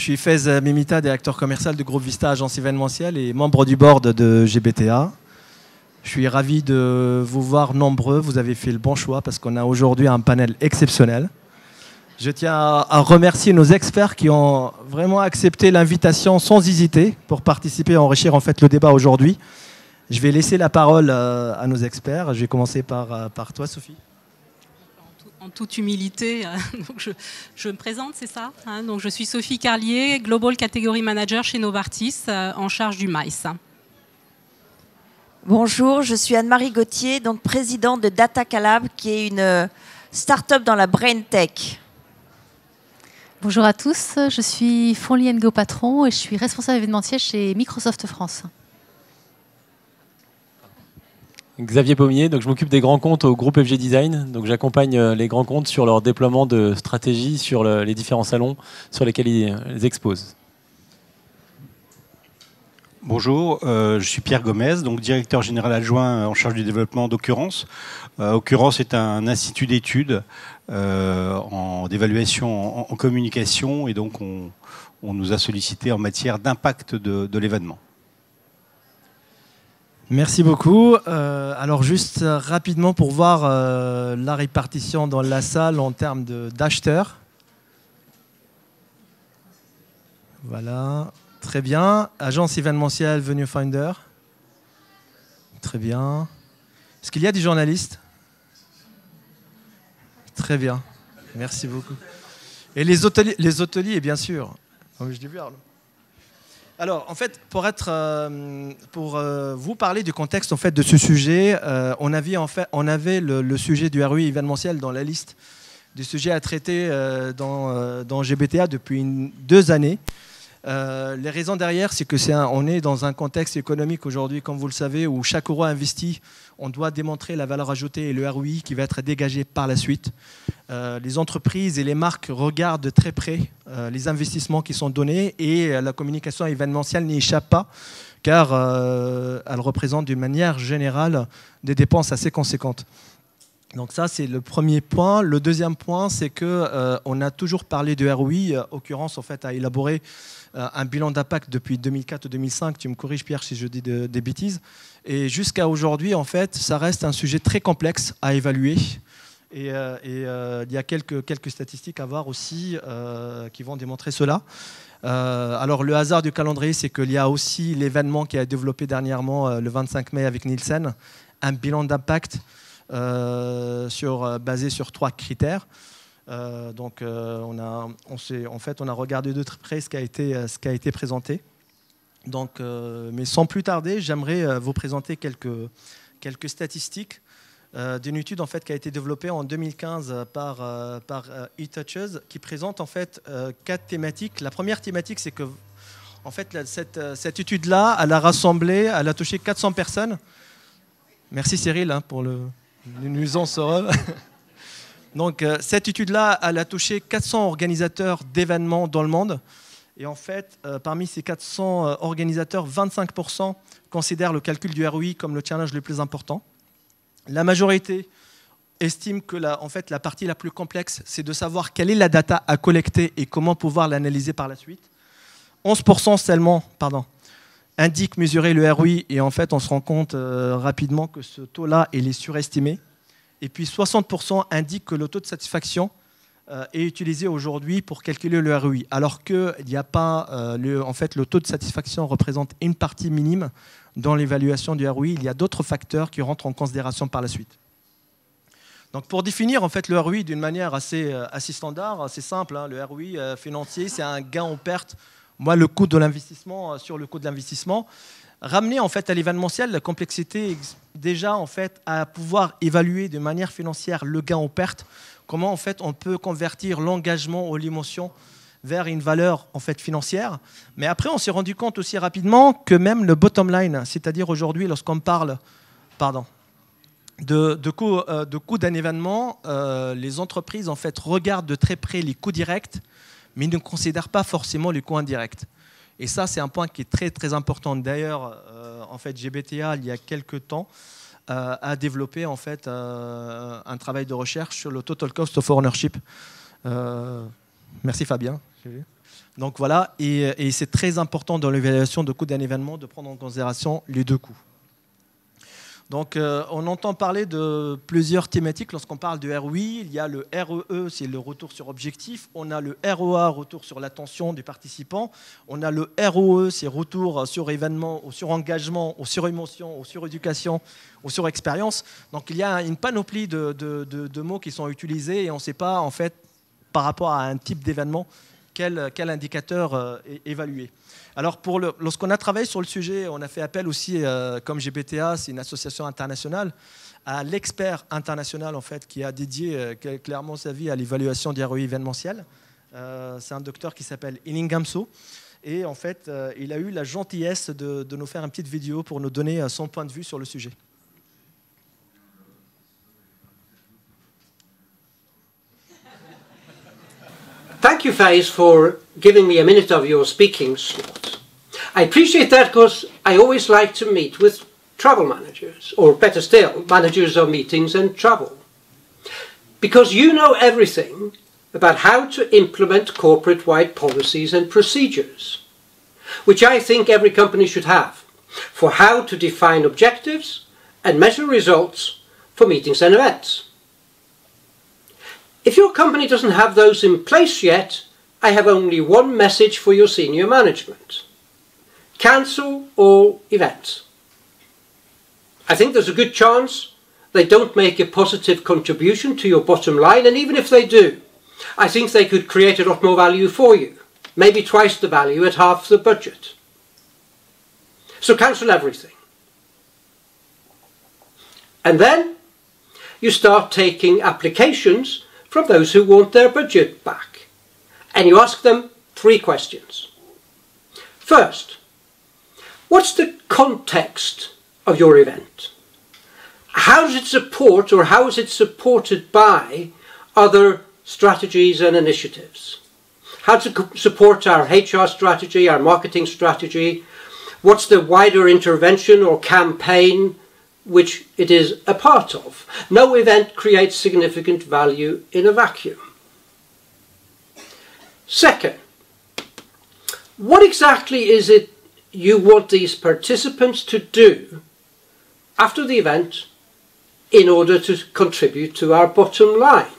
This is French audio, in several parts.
Je suis Faiz Mimita, directeur commercial du groupe Vista Agence événementielle et membre du board de GBTA. Je suis ravi de vous voir nombreux. Vous avez fait le bon choix parce qu'on a aujourd'hui un panel exceptionnel. Je tiens à remercier nos experts qui ont vraiment accepté l'invitation sans hésiter pour participer et enrichir en fait le débat aujourd'hui. Je vais laisser la parole à nos experts. Je vais commencer par toi, Sophie. En toute humilité, donc je me présente, c'est ça, hein, donc je suis Sophie Carlier, Global Category Manager chez Novartis, en charge du MICE. Bonjour, je suis Anne-Marie Gauthier, donc présidente de DataCalab, qui est une start-up dans la Brain Tech. Bonjour à tous, je suis Fonli Ngo Patron et je suis responsable événementiel chez Microsoft France. Xavier Pommier, donc je m'occupe des grands comptes au groupe FG Design. Donc j'accompagne les grands comptes sur leur déploiement de stratégie sur les différents salons sur lesquels ils exposent. Bonjour, je suis Pierre Gomez, donc directeur général adjoint en charge du développement d'Occurrence. Occurrence est un institut d'études d'évaluation en communication et donc on nous a sollicité en matière d'impact de l'événement. Merci beaucoup. Alors juste rapidement pour voir la répartition dans la salle en termes d'acheteurs. Voilà, très bien. Agence événementielle Venue Finder. Très bien. Est-ce qu'il y a des journalistes? Très bien, merci beaucoup. Et les hôteliers, bien sûr. Je dis bien. Alors, en fait, pour vous parler du contexte en fait, de ce sujet, on avait le sujet du ROI événementiel dans la liste des sujets à traiter dans GBTA depuis 2 années. Les raisons derrière, c'est que on est dans un contexte économique aujourd'hui, comme vous le savez, où chaque euro investi, on doit démontrer la valeur ajoutée et le ROI qui va être dégagé par la suite. Les entreprises et les marques regardent de très près les investissements qui sont donnés et la communication événementielle n'y échappe pas, car elle représente d'une manière générale des dépenses assez conséquentes. Donc ça, c'est le premier point. Le deuxième point, c'est qu'on a toujours parlé de ROI. Occurrence, en fait, a élaboré un bilan d'impact depuis 2004 ou 2005. Tu me corriges, Pierre, si je dis des bêtises. Et jusqu'à aujourd'hui, en fait, ça reste un sujet très complexe à évaluer. Et il y a quelques statistiques à voir aussi qui vont démontrer cela. Alors, le hasard du calendrier, c'est qu'il y a aussi l'événement qui a développé dernièrement, le 25 mai avec Nielsen, un bilan d'impact basé sur 3 critères. Donc on a regardé de très près ce qui a été présenté. Donc, mais sans plus tarder, j'aimerais vous présenter quelques statistiques d'une étude en fait, qui a été développée en 2015 par eTouches, qui présente en fait 4 thématiques. La première thématique, c'est que en fait, cette étude-là, elle a touché 400 personnes. Merci Cyril pour une nuisance heureuse. Donc, cette étude-là, elle a touché 400 organisateurs d'événements dans le monde. Et en fait, parmi ces 400 organisateurs, 25% considèrent le calcul du ROI comme le challenge le plus important. La majorité estime que la partie la plus complexe, c'est de savoir quelle est la data à collecter et comment pouvoir l'analyser par la suite. 11% seulement indiquent mesurer le ROI et en fait, on se rend compte rapidement que ce taux-là, il est surestimé. Et puis 60% indiquent que le taux de satisfaction est utilisé aujourd'hui pour calculer le ROI, alors que il n'y a pas, le taux de satisfaction représente une partie minime dans l'évaluation du ROI. Il y a d'autres facteurs qui rentrent en considération par la suite. Donc pour définir en fait, le ROI d'une manière assez standard, assez simple, le ROI financier, c'est un gain en perte, le coût de l'investissement sur le coût de l'investissement. Ramener en fait, à l'événementiel la complexité déjà en fait, à pouvoir évaluer de manière financière le gain en perte. Comment en fait, on peut convertir l'engagement ou l'émotion vers une valeur en fait, financière. Mais après, on s'est rendu compte aussi rapidement que même le bottom line, c'est-à-dire aujourd'hui, lorsqu'on parle de coût d'un événement, les entreprises en fait, regardent de très près les coûts directs, mais ne considèrent pas forcément les coûts indirects. Et ça, c'est un point qui est très, très important. D'ailleurs, en fait, GBTA, il y a quelques temps, a développé en fait, un travail de recherche sur le Total Cost of Ownership. Merci Fabien. Donc voilà, et c'est très important dans l'évaluation de coût d'un événement de prendre en considération les deux coûts. Donc on entend parler de plusieurs thématiques lorsqu'on parle de ROI. Il y a le REE, c'est le retour sur objectif. On a le ROA, retour sur l'attention du participant. On a le ROE, c'est retour sur événement, au surengagement, au surémotion, au suréducation, au surexpérience. Donc il y a une panoplie de mots qui sont utilisés et on ne sait pas en fait par rapport à un type d'événement quel indicateur évaluer. Alors, lorsqu'on a travaillé sur le sujet, on a fait appel aussi, comme GBTA, c'est une association internationale, à l'expert international en fait, qui a dédié clairement sa vie à l'évaluation des ROI événementiels. C'est un docteur qui s'appelle Ilingam So. Et en fait, il a eu la gentillesse de nous faire une petite vidéo pour nous donner son point de vue sur le sujet. Thank you, Faiz, for giving me a minute of your speaking slot. I appreciate that because I always like to meet with travel managers, or better still, managers of meetings and travel. Because you know everything about how to implement corporate-wide policies and procedures, which I think every company should have, for how to define objectives and measure results for meetings and events. If your company doesn't have those in place yet, I have only one message for your senior management. Cancel all events. I think there's a good chance they don't make a positive contribution to your bottom line, and even if they do, I think they could create a lot more value for you, maybe twice the value at half the budget. So cancel everything. And then you start taking applications from those who want their budget back. And you ask them 3 questions. First, what's the context of your event? How does it support, or how is it supported by other strategies and initiatives? How to support our HR strategy, our marketing strategy? What's the wider intervention or campaign which it is a part of? No event creates significant value in a vacuum. Second, what exactly is it you want these participants to do after the event in order to contribute to our bottom line?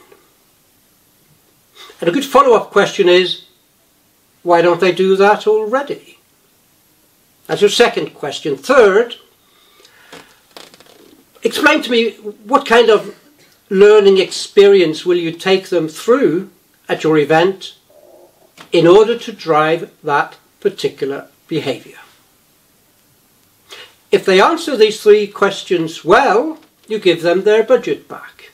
And a good follow-up question is, why don't they do that already? That's your second question. Third, explain to me what kind of learning experience will you take them through at your event in order to drive that particular behaviour. If they answer these 3 questions well, you give them their budget back.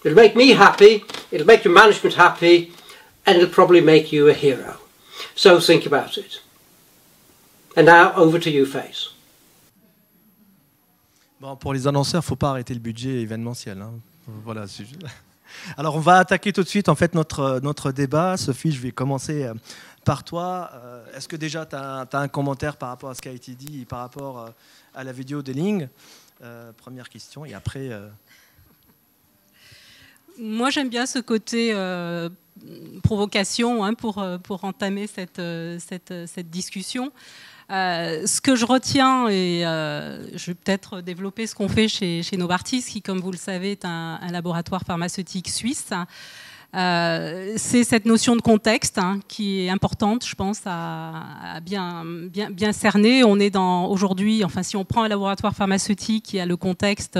It'll make me happy, it'll make your management happy, and it'll probably make you a hero. So think about it. And now over to you, Faiz. Bon, pour les annonceurs, il ne faut pas arrêter le budget événementiel. Hein. Voilà. Alors, on va attaquer tout de suite en fait, notre débat. Sophie, je vais commencer par toi. Est-ce que déjà tu as un commentaire par rapport à ce qui a été dit et par rapport à la vidéo de Ling? Première question, et après... Moi, j'aime bien ce côté provocation hein, pour entamer cette discussion. Ce que je retiens, et je vais peut-être développer ce qu'on fait chez Novartis, qui, comme vous le savez, est un laboratoire pharmaceutique suisse, c'est cette notion de contexte hein, qui est importante, je pense, à bien cerner. On est aujourd'hui, enfin, si on prend un laboratoire pharmaceutique, il y a le contexte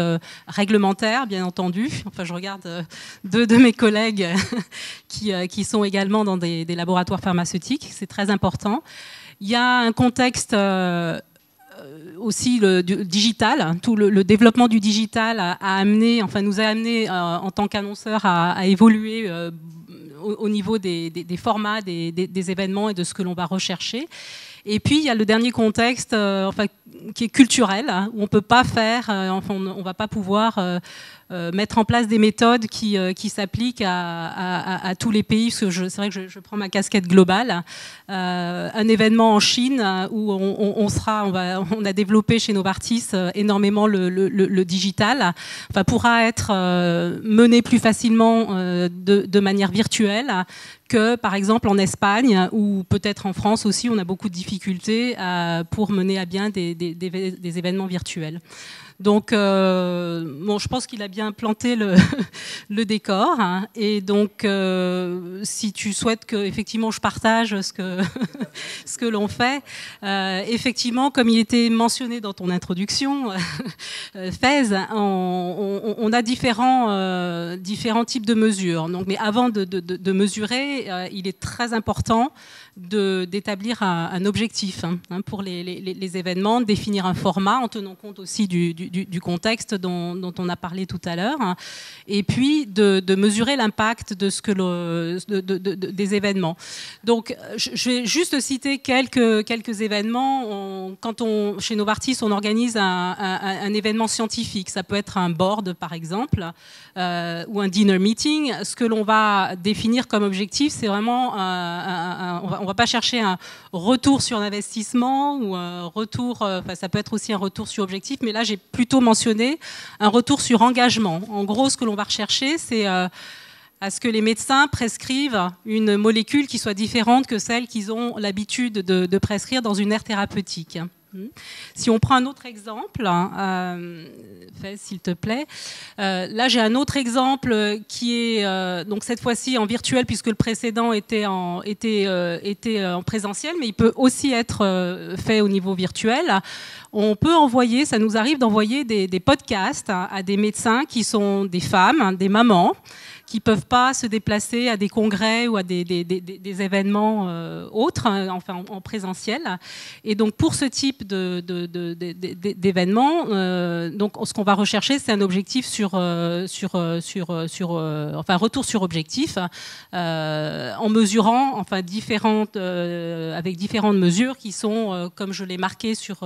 réglementaire, bien entendu. Enfin, je regarde 2 de mes collègues qui sont également dans des laboratoires pharmaceutiques. C'est très important. Il y a un contexte aussi le digital, tout le développement du digital nous a amené en tant qu'annonceurs à évoluer au niveau des formats, des événements et de ce que l'on va rechercher. Et puis il y a le dernier contexte qui est culturel, hein, où on peut pas faire, on va pas pouvoir mettre en place des méthodes qui s'appliquent à tous les pays, parce que c'est vrai que je prends ma casquette globale. Un événement en Chine où on a développé chez Novartis énormément le digital, pourra être mené plus facilement de manière virtuelle que, par exemple, en Espagne, ou peut-être en France aussi, on a beaucoup de difficultés pour mener à bien des événements virtuels. Donc, bon, je pense qu'il a bien planté le décor. Hein, et donc, si tu souhaites que, effectivement, je partage ce que l'on fait, effectivement, comme il était mentionné dans ton introduction, Fez, on a différents types de mesures. Donc, mais avant de mesurer, il est très important d'établir un objectif hein, pour les événements, de définir un format en tenant compte aussi du contexte dont on a parlé tout à l'heure, hein, et puis de mesurer l'impact des événements. Donc, je vais juste citer quelques événements. Chez Novartis, on organise un événement scientifique. Ça peut être un board, par exemple, ou un dinner meeting. Ce que l'on va définir comme objectif, c'est vraiment on va pas chercher un retour sur investissement ou un retour, ça peut être aussi un retour sur objectif, mais là j'ai plutôt mentionné un retour sur engagement. En gros, ce que l'on va rechercher, c'est à ce que les médecins prescrivent une molécule qui soit différente que celle qu'ils ont l'habitude de prescrire dans une aire thérapeutique. Si on prend un autre exemple, s'il te plaît, là j'ai un autre exemple qui est donc cette fois-ci en virtuel puisque le précédent était en présentiel, mais il peut aussi être fait au niveau virtuel. On peut envoyer, ça nous arrive d'envoyer des podcasts à des médecins qui sont des femmes, des mamans, qui ne peuvent pas se déplacer à des congrès ou à des événements autres, enfin en présentiel. Et donc pour ce type d'événements, donc ce qu'on va rechercher, c'est un objectif retour sur objectif, en mesurant, enfin avec différentes mesures qui sont, comme je l'ai marqué sur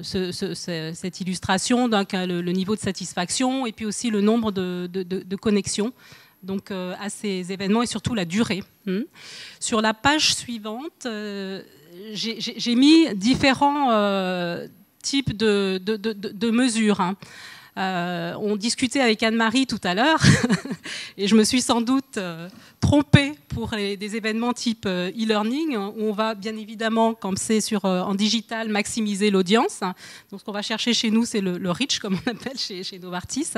cette illustration, donc le niveau de satisfaction et puis aussi le nombre de connexions donc, à ces événements et surtout la durée. Sur la page suivante, j'ai mis différents types de mesures. Hein. On discutait avec Anne-Marie tout à l'heure et je me suis sans doute trompée pour des événements type e-learning où on va bien évidemment, comme c'est en digital, maximiser l'audience. Donc ce qu'on va chercher chez nous, c'est le reach, comme on appelle chez Novartis.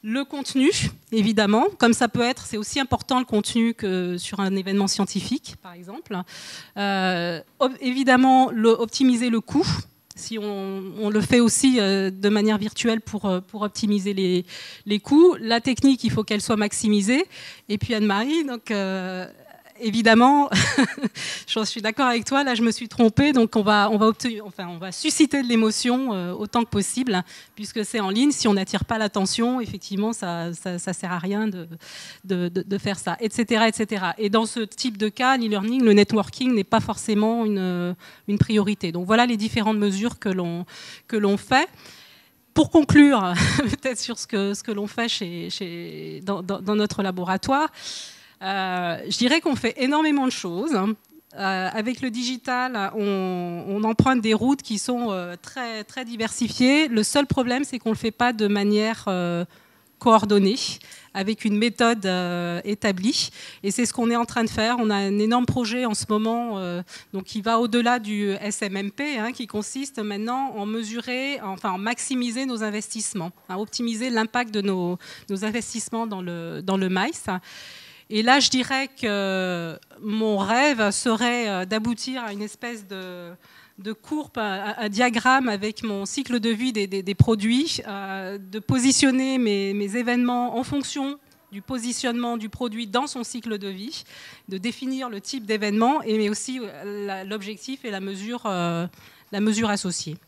Le contenu, évidemment, comme ça peut être, c'est aussi important le contenu que sur un événement scientifique, par exemple. Évidemment, optimiser le coût. Si on le fait aussi de manière virtuelle pour optimiser les coûts. La technique, il faut qu'elle soit maximisée. Et puis Anne-Marie, donc évidemment, je suis d'accord avec toi, là je me suis trompée, donc on va susciter de l'émotion autant que possible, puisque c'est en ligne. Si on n'attire pas l'attention, effectivement, ça sert à rien de faire ça, etc., etc. Et dans ce type de cas, l'e-learning, le networking n'est pas forcément une priorité. Donc voilà les différentes mesures que l'on fait. Pour conclure, peut-être sur ce que l'on fait dans notre laboratoire, je dirais qu'on fait énormément de choses. Avec le digital, on emprunte des routes qui sont très, très diversifiées. Le seul problème, c'est qu'on ne le fait pas de manière coordonnée, avec une méthode établie. Et c'est ce qu'on est en train de faire. On a un énorme projet en ce moment donc qui va au-delà du SMMP, hein, qui consiste maintenant en maximiser nos investissements, à optimiser l'impact de nos investissements dans le MICE. Et là, je dirais que mon rêve serait d'aboutir à une espèce de courbe, un diagramme avec mon cycle de vie des produits, de positionner mes événements en fonction du positionnement du produit dans son cycle de vie, de définir le type d'événement, mais aussi l'objectif et la mesure associée.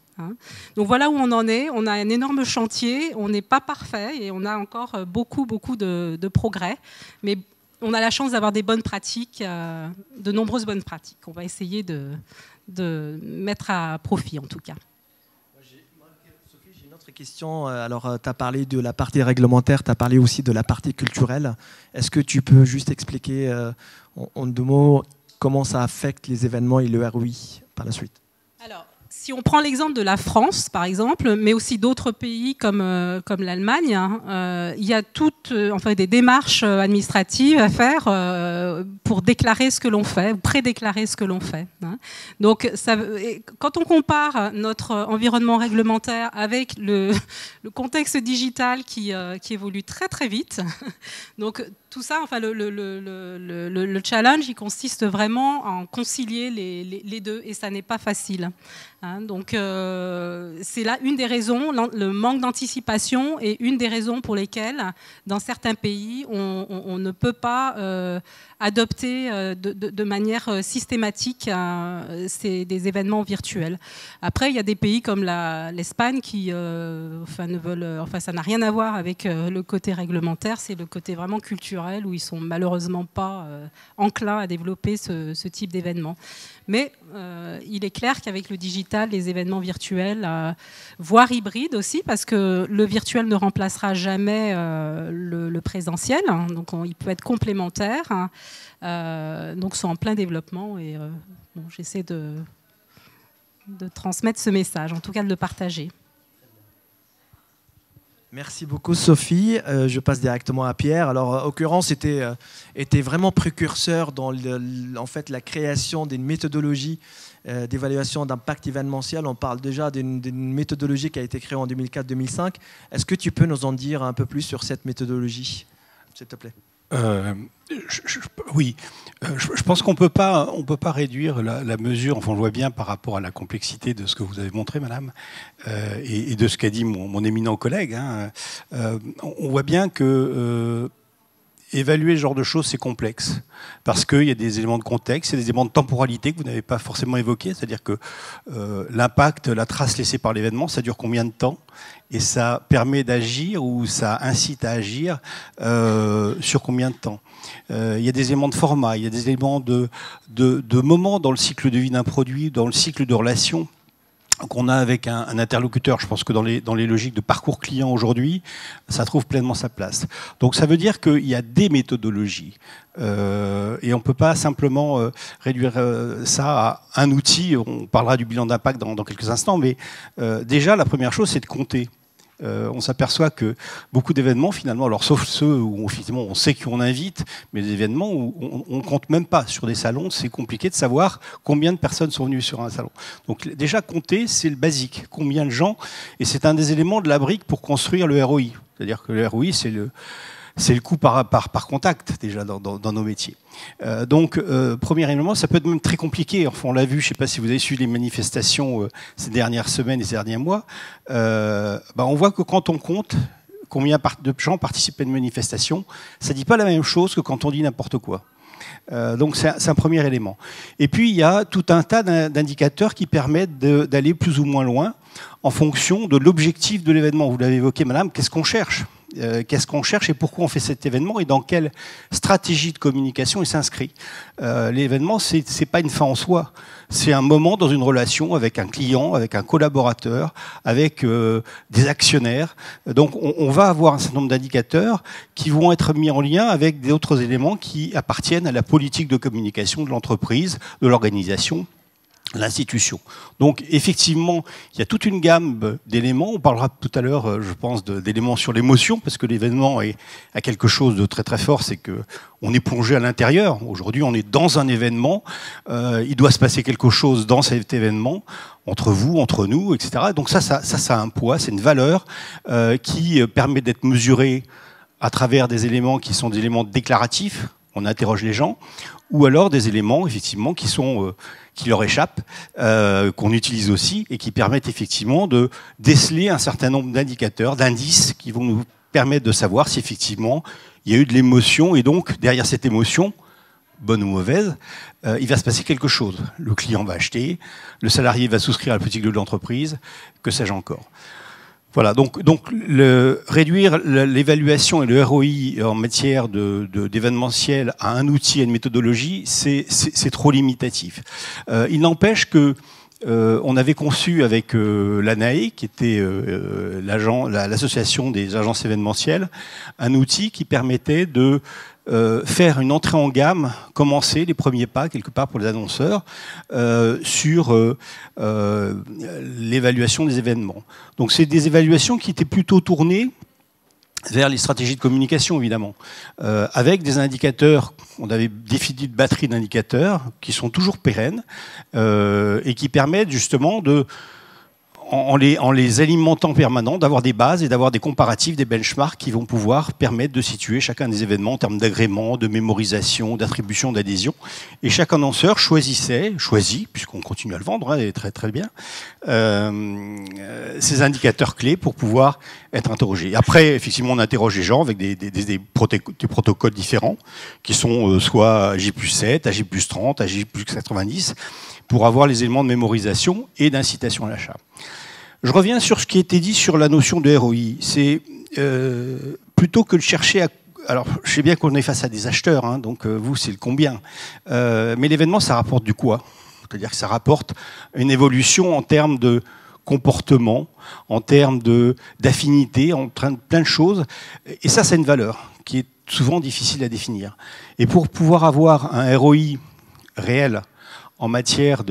Donc voilà où on en est. On a un énorme chantier, on n'est pas parfait et on a encore beaucoup de progrès, mais on a la chance d'avoir des bonnes pratiques, de nombreuses bonnes pratiques. On va essayer de mettre à profit, en tout cas. Sophie, j'ai une autre question. Alors, tu as parlé de la partie réglementaire, tu as parlé aussi de la partie culturelle. Est-ce que tu peux juste expliquer en deux mots comment ça affecte les événements et le ROI par la suite ? Alors, Si on prend l'exemple de la France, par exemple, mais aussi d'autres pays comme l'Allemagne, hein, il y a toutes des démarches administratives à faire pour déclarer ce que l'on fait, ou pré-déclarer ce que l'on fait. Hein. Donc, quand on compare notre environnement réglementaire avec le contexte digital qui évolue très très vite, donc tout ça, le challenge, il consiste vraiment à concilier les deux, et ça n'est pas facile. Hein, donc c'est là une des raisons, le manque d'anticipation est une des raisons pour lesquelles, dans certains pays, on ne peut pas adopter de manière systématique des événements virtuels. Après, il y a des pays comme l'Espagne qui ça n'a rien à voir avec le côté réglementaire, c'est le côté vraiment culturel où ils sont malheureusement pas enclins à développer ce type d'événement. Mais il est clair qu'avec le digital, les événements virtuels, voire hybrides aussi, parce que le virtuel ne remplacera jamais le présentiel, hein, donc il peut être complémentaire, hein, donc sont en plein développement et j'essaie de transmettre ce message, en tout cas de le partager. Merci beaucoup Sophie. Je passe directement à Pierre. Alors, Occurrence était vraiment précurseur dans la création d'une méthodologie d'évaluation d'impact événementiel. On parle déjà d'une méthodologie qui a été créée en 2004-2005. Est-ce que tu peux nous en dire un peu plus sur cette méthodologie, s'il te plaît ? Oui, je pense qu'on peut pas réduire la mesure. Enfin, on le voit bien par rapport à la complexité de ce que vous avez montré, madame, et de ce qu'a dit mon éminent collègue. Hein. On voit bien que évaluer ce genre de choses, c'est complexe, parce qu'il y a des éléments de contexte, il y a des éléments de temporalité que vous n'avez pas forcément évoqués, c'est-à-dire que l'impact, la trace laissée par l'événement, ça dure combien de temps ? Et ça permet d'agir ou ça incite à agir sur combien de temps ? Il y a des éléments de format, il y a des éléments de moments dans le cycle de vie d'un produit, dans le cycle de relation qu'on a avec un interlocuteur. Je pense que dans les logiques de parcours client aujourd'hui, ça trouve pleinement sa place. Donc ça veut dire qu'il y a des méthodologies. Et on ne peut pas simplement réduire ça à un outil. On parlera du bilan d'impact dans quelques instants, mais déjà la première chose, c'est de compter. On s'aperçoit que beaucoup d'événements, finalement, alors sauf ceux où effectivement on sait qu'on invite, mais des événements où on ne compte même pas sur des salons, c'est compliqué de savoir combien de personnes sont venues sur un salon. Donc déjà compter, c'est le basique. Combien de gens, et c'est un des éléments de la brique pour construire le ROI. C'est-à-dire que le ROI, c'est le coût par contact déjà dans nos métiers. Donc, premier élément, ça peut être même très compliqué. Enfin, on l'a vu, je ne sais pas si vous avez suivi les manifestations ces dernières semaines et ces derniers mois. On voit que quand on compte combien de gens participent à une manifestation, ça ne dit pas la même chose que quand on dit n'importe quoi. Donc c'est un premier élément. Et puis il y a tout un tas d'indicateurs qui permettent d'aller plus ou moins loin en fonction de l'objectif de l'événement. Vous l'avez évoqué, madame, qu'est-ce qu'on cherche ? Qu'est-ce qu'on cherche et pourquoi on fait cet événement et dans quelle stratégie de communication il s'inscrit. L'événement, c'est pas une fin en soi. C'est un moment dans une relation avec un client, avec un collaborateur, avec des actionnaires. Donc on va avoir un certain nombre d'indicateurs qui vont être mis en lien avec d'autres éléments qui appartiennent à la politique de communication de l'entreprise, de l'organisation, l'institution. Donc effectivement, il y a toute une gamme d'éléments. On parlera tout à l'heure, je pense, d'éléments sur l'émotion, parce que l'événement a quelque chose de très très fort, c'est qu'on est plongé à l'intérieur. Aujourd'hui, on est dans un événement. Il doit se passer quelque chose dans cet événement, entre vous, entre nous, etc. Donc ça a un poids, c'est une valeur qui permet d'être mesurée à travers des éléments qui sont des éléments déclaratifs. On interroge les gens, ou alors des éléments effectivement qui leur échappent, qu'on utilise aussi et qui permettent effectivement de déceler un certain nombre d'indicateurs, d'indices qui vont nous permettre de savoir si effectivement il y a eu de l'émotion et donc derrière cette émotion, bonne ou mauvaise, il va se passer quelque chose. Le client va acheter, le salarié va souscrire à la politique de l'entreprise, que sais-je encore. Voilà, donc réduire l'évaluation et le ROI en matière d'événementiel à un outil, à une méthodologie, c'est trop limitatif. Il n'empêche que on avait conçu avec l'ANAE, qui était l'association des agences événementielles, un outil qui permettait de faire une entrée en gamme, commencer les premiers pas quelque part pour les annonceurs sur l'évaluation des événements. Donc c'est des évaluations qui étaient plutôt tournées vers les stratégies de communication, évidemment, avec des indicateurs. On avait défini une batterie d'indicateurs qui sont toujours pérennes et qui permettent justement en les alimentant permanent, d'avoir des bases et d'avoir des comparatifs, des benchmarks qui vont pouvoir permettre de situer chacun des événements en termes d'agrément, de mémorisation, d'attribution, d'adhésion. Et chaque annonceur choisit, puisqu'on continue à le vendre, et très très bien, ces indicateurs clés pour pouvoir être interrogés. Et après, effectivement, on interroge les gens avec des protocoles différents, qui sont soit AJ+7, AJ+30, AJ+90, pour avoir les éléments de mémorisation et d'incitation à l'achat. Je reviens sur ce qui a été dit sur la notion de ROI. C'est plutôt que de chercher à... Alors, je sais bien qu'on est face à des acheteurs, hein, donc vous, c'est le combien. Mais l'événement, ça rapporte du quoi? C'est-à-dire que ça rapporte une évolution en termes de comportement, en termes d'affinité, en train de plein de choses. Et ça, c'est une valeur qui est souvent difficile à définir. Et pour pouvoir avoir un ROI réel en matière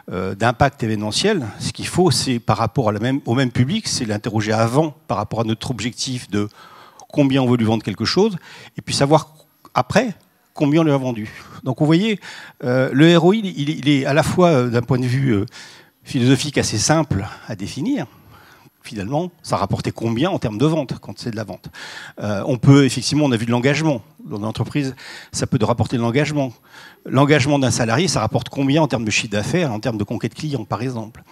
d'impact événementiel, ce qu'il faut, c'est par rapport au même public, c'est l'interroger avant par rapport à notre objectif de combien on veut lui vendre quelque chose, et puis savoir après combien on lui a vendu. Donc vous voyez, le ROI, il est à la fois d'un point de vue philosophique assez simple à définir. Finalement, ça rapportait combien en termes de vente, quand c'est de la vente. On peut, effectivement, on a vu de l'engagement. Dans l'entreprise, ça peut rapporter de l'engagement. L'engagement d'un salarié, ça rapporte combien en termes de chiffre d'affaires, en termes de conquête client, par exemple.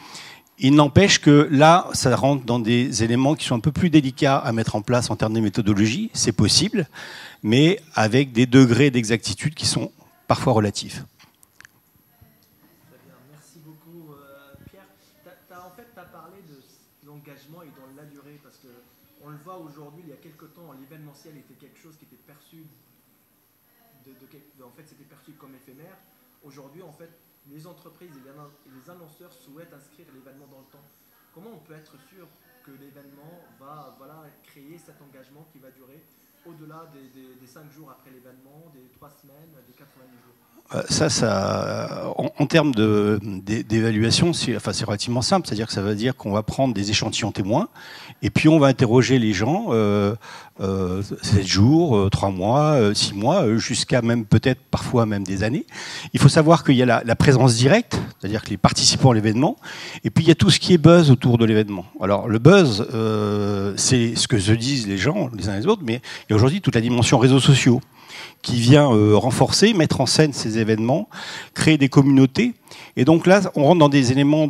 Il n'empêche que là, ça rentre dans des éléments qui sont un peu plus délicats à mettre en place en termes de méthodologie. C'est possible, mais avec des degrés d'exactitude qui sont parfois relatifs. Merci beaucoup, Pierre. En fait, tu as parlé de l'engagement et dans la durée, parce qu'on le voit aujourd'hui, il y a quelques temps, l'événementiel était quelque chose qui était perçu, en fait, c'était perçu comme éphémère. Aujourd'hui, en fait, les entreprises et les annonceurs souhaitent inscrire l'événement dans le temps. Comment on peut être sûr que l'événement va créer cet engagement qui va durer au-delà des 5 jours après l'événement, des 3 semaines, des 90 jours? En termes d'évaluation, c'est relativement simple. C'est-à-dire que ça veut dire qu'on va prendre des échantillons témoins et puis on va interroger les gens 7 jours, 3 mois, 6 mois, jusqu'à même peut-être parfois même des années. Il faut savoir qu'il y a la présence directe, c'est-à-dire que les participants à l'événement, et puis il y a tout ce qui est buzz autour de l'événement. Alors le buzz, c'est ce que se disent les gens les uns les autres, mais il y a aujourd'hui toute la dimension réseaux sociaux qui vient renforcer, mettre en scène ces événements, créer des communautés. Et donc là, on rentre dans des éléments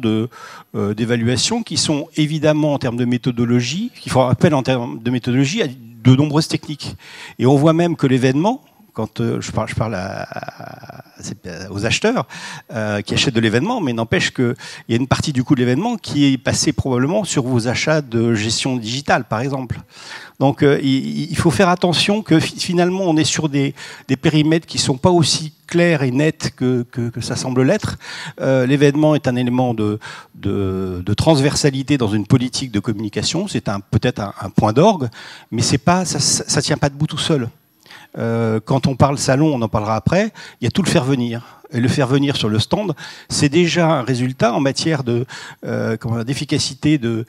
d'évaluation qui sont évidemment en termes de méthodologie, qui font appel en termes de méthodologie à de nombreuses techniques. Et on voit même que l'événement, quand je parle aux acheteurs qui achètent de l'événement, mais n'empêche qu'il y a une partie du coût de l'événement qui est passée probablement sur vos achats de gestion digitale, par exemple. Donc il faut faire attention que finalement on est sur des périmètres qui ne sont pas aussi clairs et nets que ça semble l'être. L'événement est un élément de transversalité dans une politique de communication. C'est peut-être un point d'orgue, mais ça ne tient pas debout tout seul. Quand on parle salon, on en parlera après, il y a tout le faire venir. Et le faire venir sur le stand, c'est déjà un résultat en matière d'efficacité de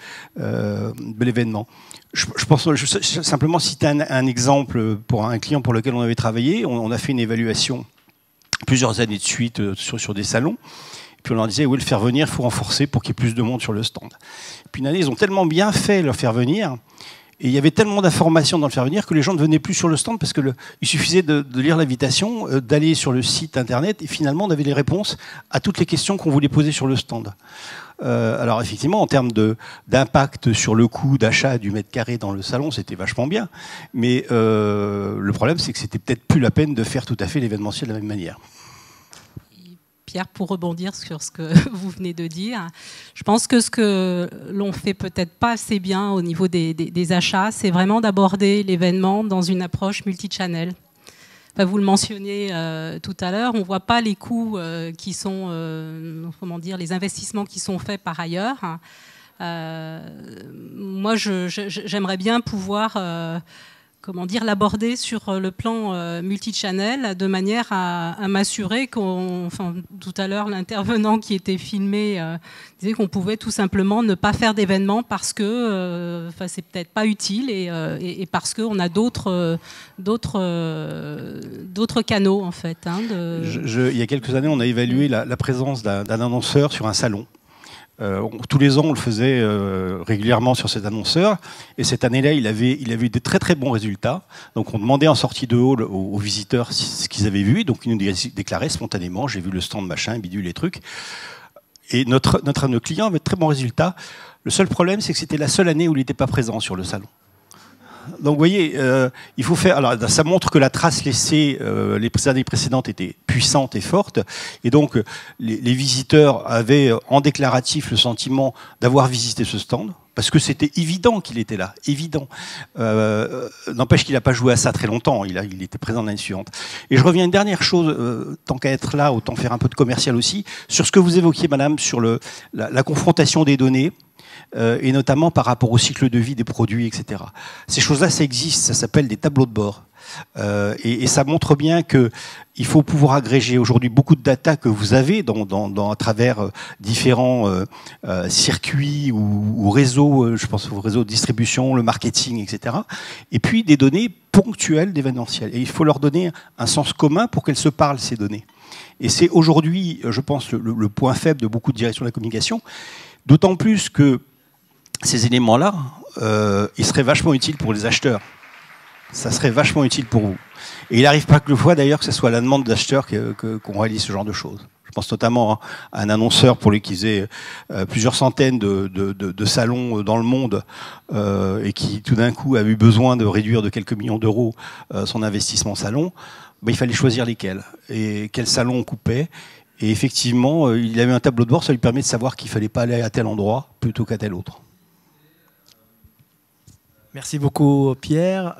l'événement. Je pense simplement citer un exemple pour un client pour lequel on avait travaillé. On a fait une évaluation plusieurs années de suite sur des salons. Puis on leur disait, oui, le faire venir, il faut renforcer pour qu'il y ait plus de monde sur le stand. Puis une année, ils ont tellement bien fait le faire venir. Et il y avait tellement d'informations dans le faire venir que les gens ne venaient plus sur le stand parce qu'il suffisait de lire l'invitation, d'aller sur le site internet et finalement on avait les réponses à toutes les questions qu'on voulait poser sur le stand. Alors effectivement, en termes d'impact sur le coût d'achat du mètre carré dans le salon, c'était vachement bien. Mais le problème, c'est que c'était peut-être plus la peine de faire tout à fait l'événementiel de la même manière. Pierre, pour rebondir sur ce que vous venez de dire, je pense que ce que l'on fait peut-être pas assez bien au niveau des achats, c'est vraiment d'aborder l'événement dans une approche multi-channel. Enfin, vous le mentionniez tout à l'heure, on ne voit pas les coûts qui sont, les investissements qui sont faits par ailleurs. Moi, j'aimerais bien pouvoir comment dire, l'aborder sur le plan multichannel de manière à m'assurer enfin, tout à l'heure, l'intervenant qui était filmé disait qu'on pouvait tout simplement ne pas faire d'événements parce que enfin, c'est peut-être pas utile et parce qu'on a d'autres canaux en fait. Hein, il y a quelques années, on a évalué la présence d'un annonceur sur un salon. Tous les ans, on le faisait régulièrement sur cet annonceur. Et cette année-là, il avait eu des très très bons résultats. Donc on demandait en sortie de hall aux visiteurs ce qu'ils avaient vu. Donc ils nous déclaraient spontanément, j'ai vu le stand machin, bidule, les trucs. Et notre client avait de très bons résultats. Le seul problème, c'est que c'était la seule année où il n'était pas présent sur le salon. Donc vous voyez, il faut faire. Alors ça montre que la trace laissée les années précédentes était puissante et forte, et donc les visiteurs avaient en déclaratif le sentiment d'avoir visité ce stand parce que c'était évident qu'il était là, évident. N'empêche qu'il n'a pas joué à ça très longtemps. Il était présent l'année suivante. Et je reviens à une dernière chose, tant qu'à être là, autant faire un peu de commercial aussi, sur ce que vous évoquiez, Madame, sur la confrontation des données. Et notamment par rapport au cycle de vie des produits, etc. Ces choses-là, ça existe, ça s'appelle des tableaux de bord. Et ça montre bien qu'il faut pouvoir agréger aujourd'hui beaucoup de data que vous avez à travers différents circuits ou réseaux, je pense aux réseaux de distribution, le marketing, etc. Et puis des données ponctuelles d'événementiel. Et il faut leur donner un sens commun pour qu'elles se parlent, ces données. Et c'est aujourd'hui, je pense, le point faible de beaucoup de directions de la communication, d'autant plus que ces éléments-là, ils seraient vachement utiles pour les acheteurs. Ça serait vachement utile pour vous. Et il n'arrive pas que le fois, d'ailleurs, que ce soit à la demande des acheteurs qu'on réalise ce genre de choses. Je pense notamment à un annonceur pour lui qui faisait plusieurs centaines de salons dans le monde et qui, tout d'un coup, a eu besoin de réduire de quelques millions d'euros son investissement salon. Ben, il fallait choisir lesquels et quel salon on coupait. Et effectivement, il avait un tableau de bord, ça lui permet de savoir qu'il ne fallait pas aller à tel endroit plutôt qu'à tel autre. Merci beaucoup Pierre.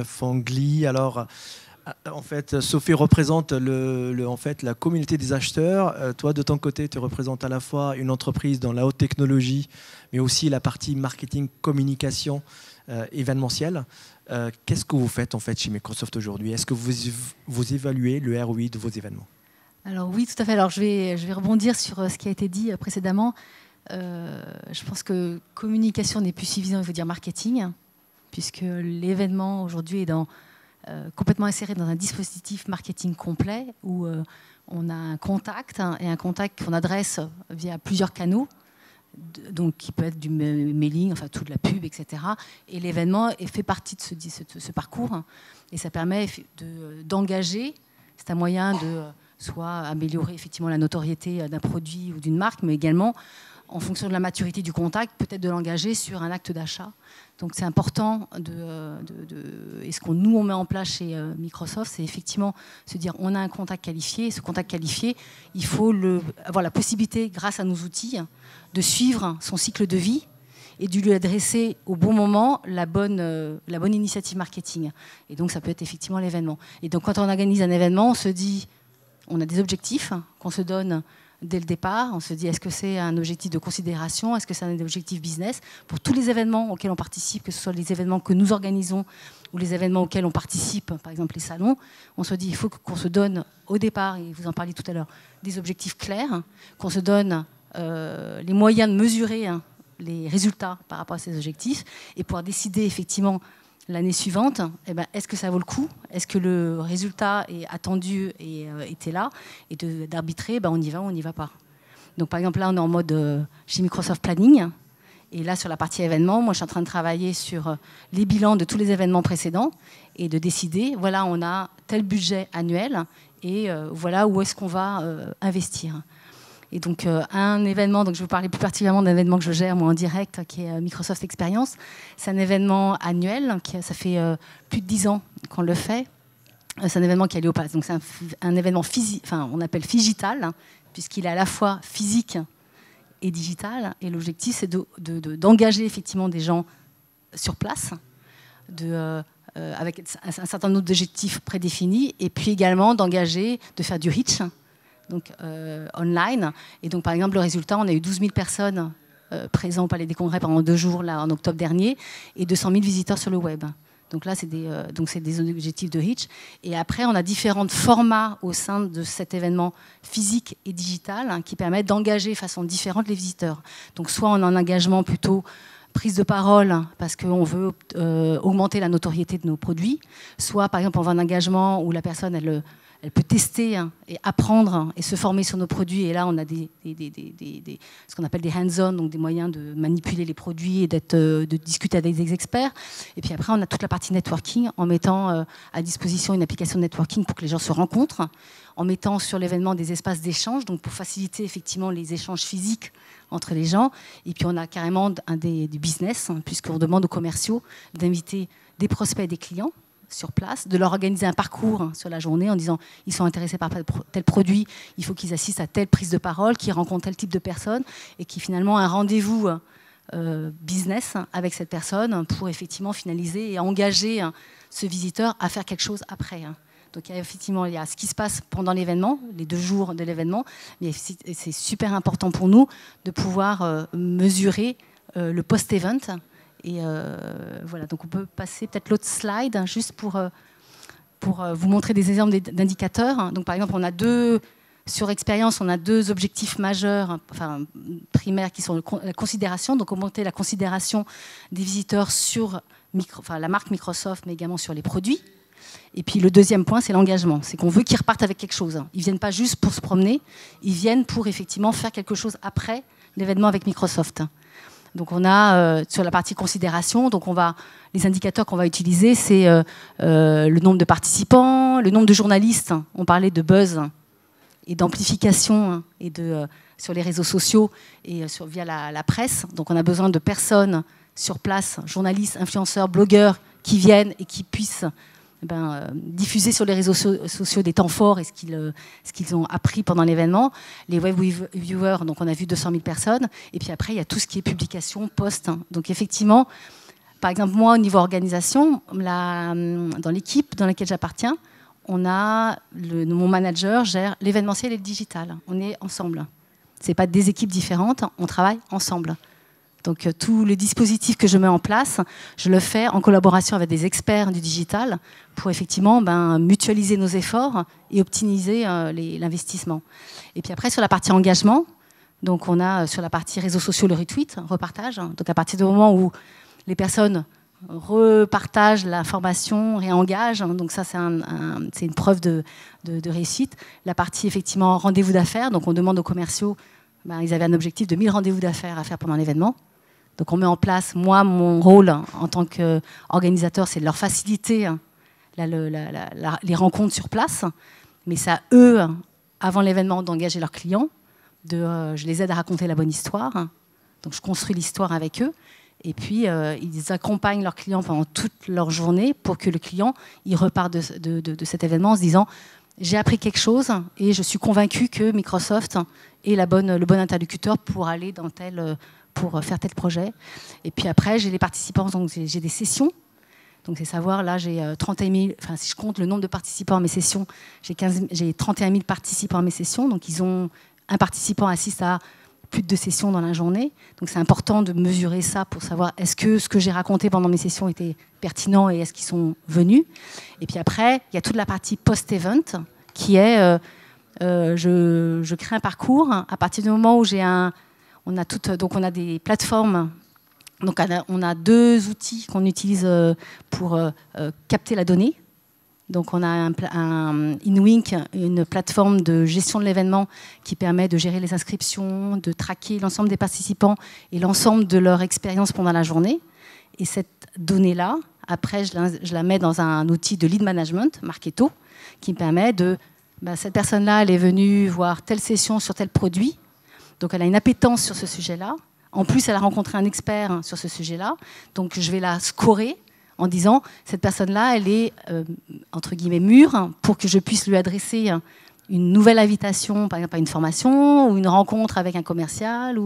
Fongli, alors en fait Sophie représente en fait, la communauté des acheteurs. Toi de ton côté tu représentes à la fois une entreprise dans la haute technologie mais aussi la partie marketing, communication, événementielle. Qu'est-ce que vous faites en fait chez Microsoft aujourd'hui? Est-ce que vous évaluez le ROI de vos événements? Alors oui, tout à fait. Alors je vais rebondir sur ce qui a été dit précédemment. Je pense que communication n'est plus suffisant, il faut dire marketing, puisque l'événement aujourd'hui est complètement inséré dans un dispositif marketing complet où on a un contact et un contact qu'on adresse via plusieurs canaux, donc qui peut être du mailing, enfin toute la pub, etc. Et l'événement fait partie de ce parcours et ça permet d'engager. C'est un moyen de soit améliorer effectivement la notoriété d'un produit ou d'une marque, mais également en fonction de la maturité du contact, peut-être de l'engager sur un acte d'achat. Donc c'est important et ce qu'on met en place chez Microsoft, c'est effectivement se dire on a un contact qualifié, et ce contact qualifié, il faut avoir la possibilité, grâce à nos outils, de suivre son cycle de vie et de lui adresser au bon moment la bonne initiative marketing. Et donc ça peut être effectivement l'événement. Et donc quand on organise un événement, on se dit, on a des objectifs qu'on se donne dès le départ. On se dit, est-ce que c'est un objectif de considération? Est-ce que c'est un objectif business? Pour tous les événements auxquels on participe, que ce soit les événements que nous organisons ou les événements auxquels on participe, par exemple les salons, on se dit, il faut qu'on se donne au départ, et vous en parliez tout à l'heure, des objectifs clairs, qu'on se donne les moyens de mesurer les résultats par rapport à ces objectifs et pouvoir décider effectivement l'année suivante, est-ce que ça vaut le coup? Est-ce que le résultat est attendu et était là? Et d'arbitrer, on y va ou on n'y va pas. Donc par exemple, là, on est en mode chez Microsoft Planning. Et là, sur la partie événements, moi, je suis en train de travailler sur les bilans de tous les événements précédents et de décider, voilà, on a tel budget annuel et voilà où est-ce qu'on va investir. Et donc, un événement, donc je vais vous parler plus particulièrement d'un événement que je gère moi en direct, qui est Microsoft Experience. C'est un événement annuel, ça fait plus de 10 ans qu'on le fait. C'est un événement qui a lieu au Palais. Donc, c'est un événement physique, enfin, on appelle phygital, puisqu'il est à la fois physique et digital. Et l'objectif, c'est d'engager effectivement des gens sur place, avec un certain nombre d'objectifs prédéfinis, et puis également d'engager, de faire du reach, donc online. Et donc, par exemple, le résultat, on a eu 12 000 personnes présentes au Palais des Congrès pendant 2 jours, là, en octobre dernier, et 200 000 visiteurs sur le web. Donc là, c'est des objectifs de Hitch. Et après, on a différents formats au sein de cet événement physique et digital qui permettent d'engager de façon différente les visiteurs. Donc soit on a un engagement plutôt prise de parole parce qu'on veut augmenter la notoriété de nos produits, soit par exemple on veut un engagement où la personne elle peut tester et apprendre et se former sur nos produits. Et là, on a ce qu'on appelle des hands-on, donc des moyens de manipuler les produits et de discuter avec des experts. Et puis après, on a toute la partie networking en mettant à disposition une application de networking pour que les gens se rencontrent, en mettant sur l'événement des espaces d'échange, donc pour faciliter effectivement les échanges physiques entre les gens. Et puis on a carrément du business, puisqu'on demande aux commerciaux d'inviter des prospects et des clients sur place, de leur organiser un parcours sur la journée en disant ils sont intéressés par tel produit, il faut qu'ils assistent à telle prise de parole, qu'ils rencontrent tel type de personne et qui finalement un rendez-vous business avec cette personne pour effectivement finaliser et engager ce visiteur à faire quelque chose après. Donc effectivement, il y a ce qui se passe pendant l'événement, les 2 jours de l'événement, mais c'est super important pour nous de pouvoir mesurer le post-event. Et voilà, donc on peut passer peut-être l'autre slide, juste pour vous montrer des exemples d'indicateurs. Donc par exemple, sur expérience, on a 2 objectifs majeurs, enfin primaires, qui sont la considération, donc augmenter la considération des visiteurs sur la marque Microsoft, mais également sur les produits. Et puis le deuxième point, c'est l'engagement. C'est qu'on veut qu'ils repartent avec quelque chose. Ils ne viennent pas juste pour se promener, ils viennent pour effectivement faire quelque chose après l'événement avec Microsoft. Donc on a sur la partie considération, donc les indicateurs qu'on va utiliser, c'est le nombre de participants, le nombre de journalistes. On parlait de buzz et d'amplification et sur les réseaux sociaux et via la presse. Donc on a besoin de personnes sur place, journalistes, influenceurs, blogueurs, qui viennent et qui puissent diffuser sur les réseaux sociaux des temps forts et ce qu'ils ont appris pendant l'événement. Les web viewers, donc on a vu 200 000 personnes. Et puis après, il y a tout ce qui est publication, post. Donc effectivement, par exemple, moi, au niveau organisation, dans l'équipe dans laquelle j'appartiens, mon manager gère l'événementiel et le digital. On est ensemble. Ce n'est pas des équipes différentes, on travaille ensemble. Donc tout le dispositif que je mets en place, je le fais en collaboration avec des experts du digital pour effectivement mutualiser nos efforts et optimiser l'investissement. Et puis après, sur la partie engagement, donc on a sur la partie réseaux sociaux le retweet, repartage. Donc à partir du moment où les personnes repartagent l'information, réengagent, donc ça c'est une preuve de réussite. La partie effectivement rendez-vous d'affaires, donc on demande aux commerciaux, ils avaient un objectif de 1000 rendez-vous d'affaires à faire pendant l'événement. Donc on met en place, moi, mon rôle en tant qu'organisateur, c'est de leur faciliter les rencontres sur place. Mais c'est à eux, avant l'événement, d'engager leurs clients. Je les aide à raconter la bonne histoire. Donc je construis l'histoire avec eux. Et puis ils accompagnent leurs clients pendant toute leur journée pour que le client il repart de cet événement en se disant « J'ai appris quelque chose et je suis convaincu que Microsoft est le bon interlocuteur pour aller pour faire tel projet. » Et puis après, j'ai les participants, donc j'ai des sessions. Donc c'est savoir, là j'ai 31 000, enfin si je compte le nombre de participants à mes sessions, j'ai 31 000 participants à mes sessions. Donc un participant assiste à plus de 2 sessions dans la journée. Donc c'est important de mesurer ça pour savoir est-ce que ce que j'ai raconté pendant mes sessions était pertinent et est-ce qu'ils sont venus. Et puis après, il y a toute la partie post-event qui est, je crée un parcours à partir du moment où on a des plateformes. Donc on a 2 outils qu'on utilise pour capter la donnée. Donc on a InWink, une plateforme de gestion de l'événement qui permet de gérer les inscriptions, de traquer l'ensemble des participants et l'ensemble de leur expérience pendant la journée. Et cette donnée-là, après, je la mets dans un outil de lead management, Marketo, qui me permet cette personne-là, elle est venue voir telle session sur tel produit. Donc elle a une appétence sur ce sujet-là. En plus, elle a rencontré un expert sur ce sujet-là. Donc je vais la scorer en disant, cette personne-là, elle est, entre guillemets, mûre pour que je puisse lui adresser une nouvelle invitation, par exemple à une formation ou une rencontre avec un commercial.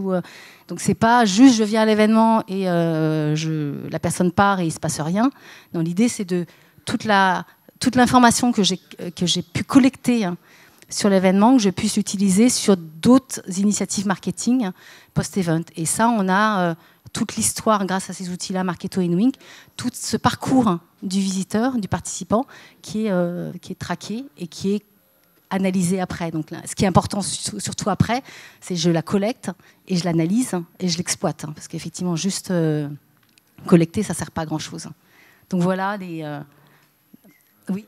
Donc c'est pas juste je viens à l'événement et la personne part et il se passe rien. Non, l'idée c'est de toute l'information que j'ai pu collecter sur l'événement, que je puisse utiliser sur d'autres initiatives marketing post-event. Et ça, on a toute l'histoire grâce à ces outils-là, Marketo et Inwink, tout ce parcours du visiteur, du participant, qui est traqué et qui est analysé après. Donc, là, ce qui est important surtout après, c'est que je la collecte et je l'analyse et je l'exploite. Parce qu'effectivement, juste collecter, ça ne sert pas à grand-chose. Donc voilà les... Oui.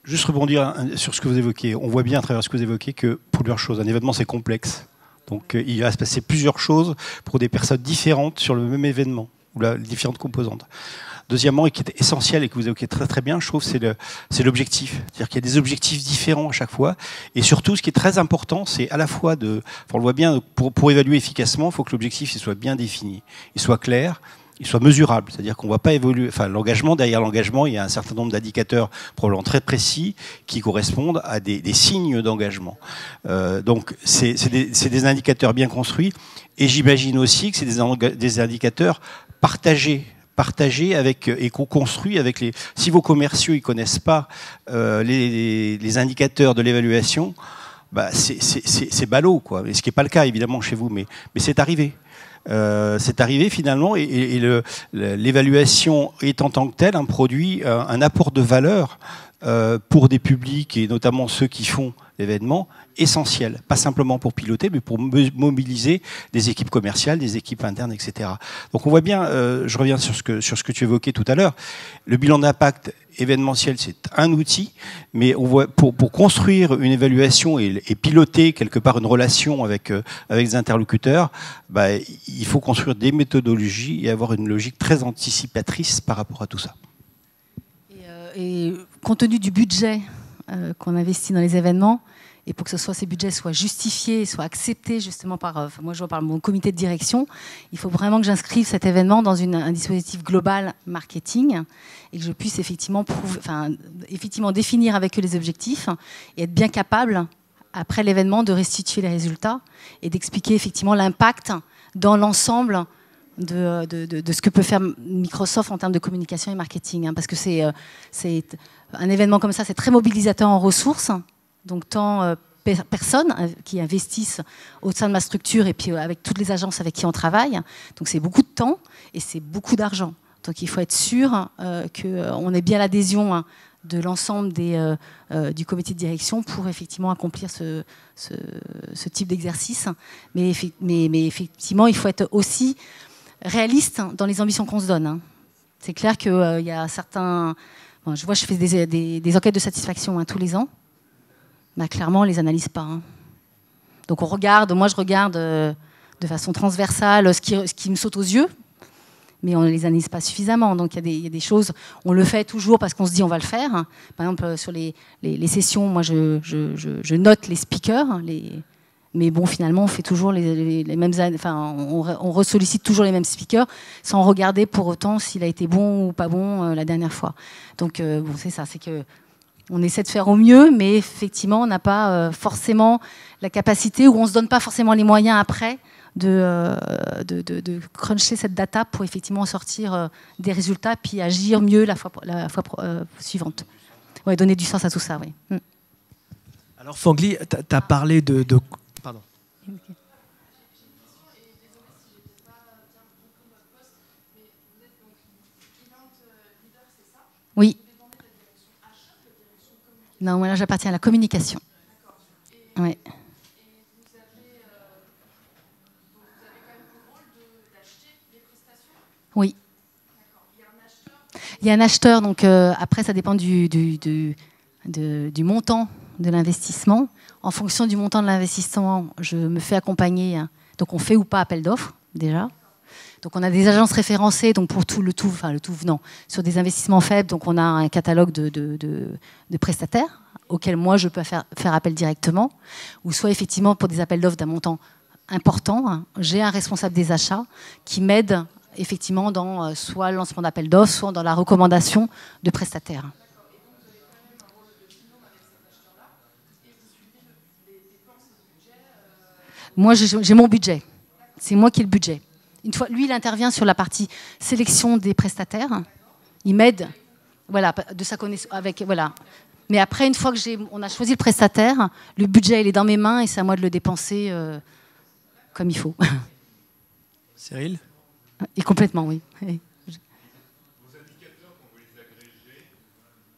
Juste rebondir sur ce que vous évoquez. On voit bien à travers ce que vous évoquez que, pour plusieurs choses, un événement, c'est complexe. Donc il va se passer plusieurs choses pour des personnes différentes sur le même événement, ou les différentes composantes. Deuxièmement, et qui est essentiel et que vous évoquez très très bien, je trouve, c'est l'objectif. C'est-à-dire qu'il y a des objectifs différents à chaque fois. Et surtout, ce qui est très important, c'est à la fois on le voit bien, pour évaluer efficacement, il faut que l'objectif il soit bien défini, il soit clair, il soit mesurable. C'est-à-dire qu'on ne va pas évoluer. Enfin, derrière l'engagement, il y a un certain nombre d'indicateurs probablement très précis qui correspondent à des signes d'engagement. Donc, c'est des indicateurs bien construits. Et j'imagine aussi que c'est des indicateurs partagés avec et qu'on construit avec les. Si vos commerciaux ils connaissent pas les indicateurs de l'évaluation, bah c'est ballot quoi. Ce qui n'est pas le cas évidemment chez vous, mais c'est arrivé. C'est arrivé finalement et l'évaluation est en tant que telle un produit, un apport de valeur pour des publics et notamment ceux qui font l'événement essentiel, pas simplement pour piloter mais pour mobiliser des équipes commerciales, des équipes internes, etc. Donc on voit bien, je reviens sur ce que tu évoquais tout à l'heure, le bilan d'impact événementiel c'est un outil, mais on voit pour construire une évaluation et piloter quelque part une relation avec des interlocuteurs, bah, il faut construire des méthodologies et avoir une logique très anticipatrice par rapport à tout ça. Et compte tenu du budget qu'on investit dans les événements, et pour que ces budgets soient justifiés, soient acceptés justement moi je vois par mon comité de direction, il faut vraiment que j'inscrive cet événement dans un dispositif global marketing et que je puisse effectivement définir avec eux les objectifs et être bien capable, après l'événement, de restituer les résultats et d'expliquer effectivement l'impact dans l'ensemble de ce que peut faire Microsoft en termes de communication et marketing. Parce que c'est un événement comme ça, c'est très mobilisateur en ressources. Donc tant personnes qui investissent au sein de ma structure et puis avec toutes les agences avec qui on travaille. Donc c'est beaucoup de temps et c'est beaucoup d'argent. Donc il faut être sûr qu'on ait bien l'adhésion de l'ensemble du comité de direction pour effectivement accomplir ce type d'exercice. Mais effectivement, il faut être aussi réaliste dans les ambitions qu'on se donne. C'est clair qu'il y a certains... Bon, je fais des enquêtes de satisfaction tous les ans. Bah, clairement, on ne les analyse pas. Donc moi je regarde de façon transversale ce qui me saute aux yeux, mais on ne les analyse pas suffisamment. Donc il y a des choses, on le fait toujours parce qu'on se dit on va le faire. Par exemple, sur les sessions, moi je note les speakers, mais bon, finalement, on fait toujours les mêmes... Enfin, on ressollicite toujours les mêmes speakers sans regarder pour autant s'il a été bon ou pas bon la dernière fois. Donc bon, c'est ça, c'est que on essaie de faire au mieux, mais effectivement, on n'a pas forcément la capacité ou on ne se donne pas forcément les moyens après de cruncher cette data pour effectivement sortir des résultats puis agir mieux la fois suivante. Ouais, donner du sens à tout ça, oui. Alors, Fangli, tu as parlé de... Pardon. Oui. Non, moi là j'appartiens à la communication. Oui. Et vous avez quand même le rôle d'acheter des prestations ? Oui. Il y a un acheteur, donc après ça dépend du montant de l'investissement. En fonction du montant de l'investissement, je me fais accompagner. Donc on fait ou pas appel d'offres déjà. Donc on a des agences référencées donc pour sur des investissements faibles. Donc on a un catalogue de prestataires auxquels moi je peux faire appel directement. Ou soit effectivement pour des appels d'offres d'un montant important, j'ai un responsable des achats qui m'aide effectivement dans soit le lancement d'appel d'offres, soit dans la recommandation de prestataires. Moi j'ai mon budget. C'est moi qui ai le budget. Une fois, lui, il intervient sur la partie sélection des prestataires. Il m'aide, voilà, de sa connaissance. Voilà. Mais après, une fois on a choisi le prestataire, le budget, il est dans mes mains et c'est à moi de le dépenser comme il faut. Cyril ? Et complètement, oui. Vos indicateurs, quand vous les agrégez,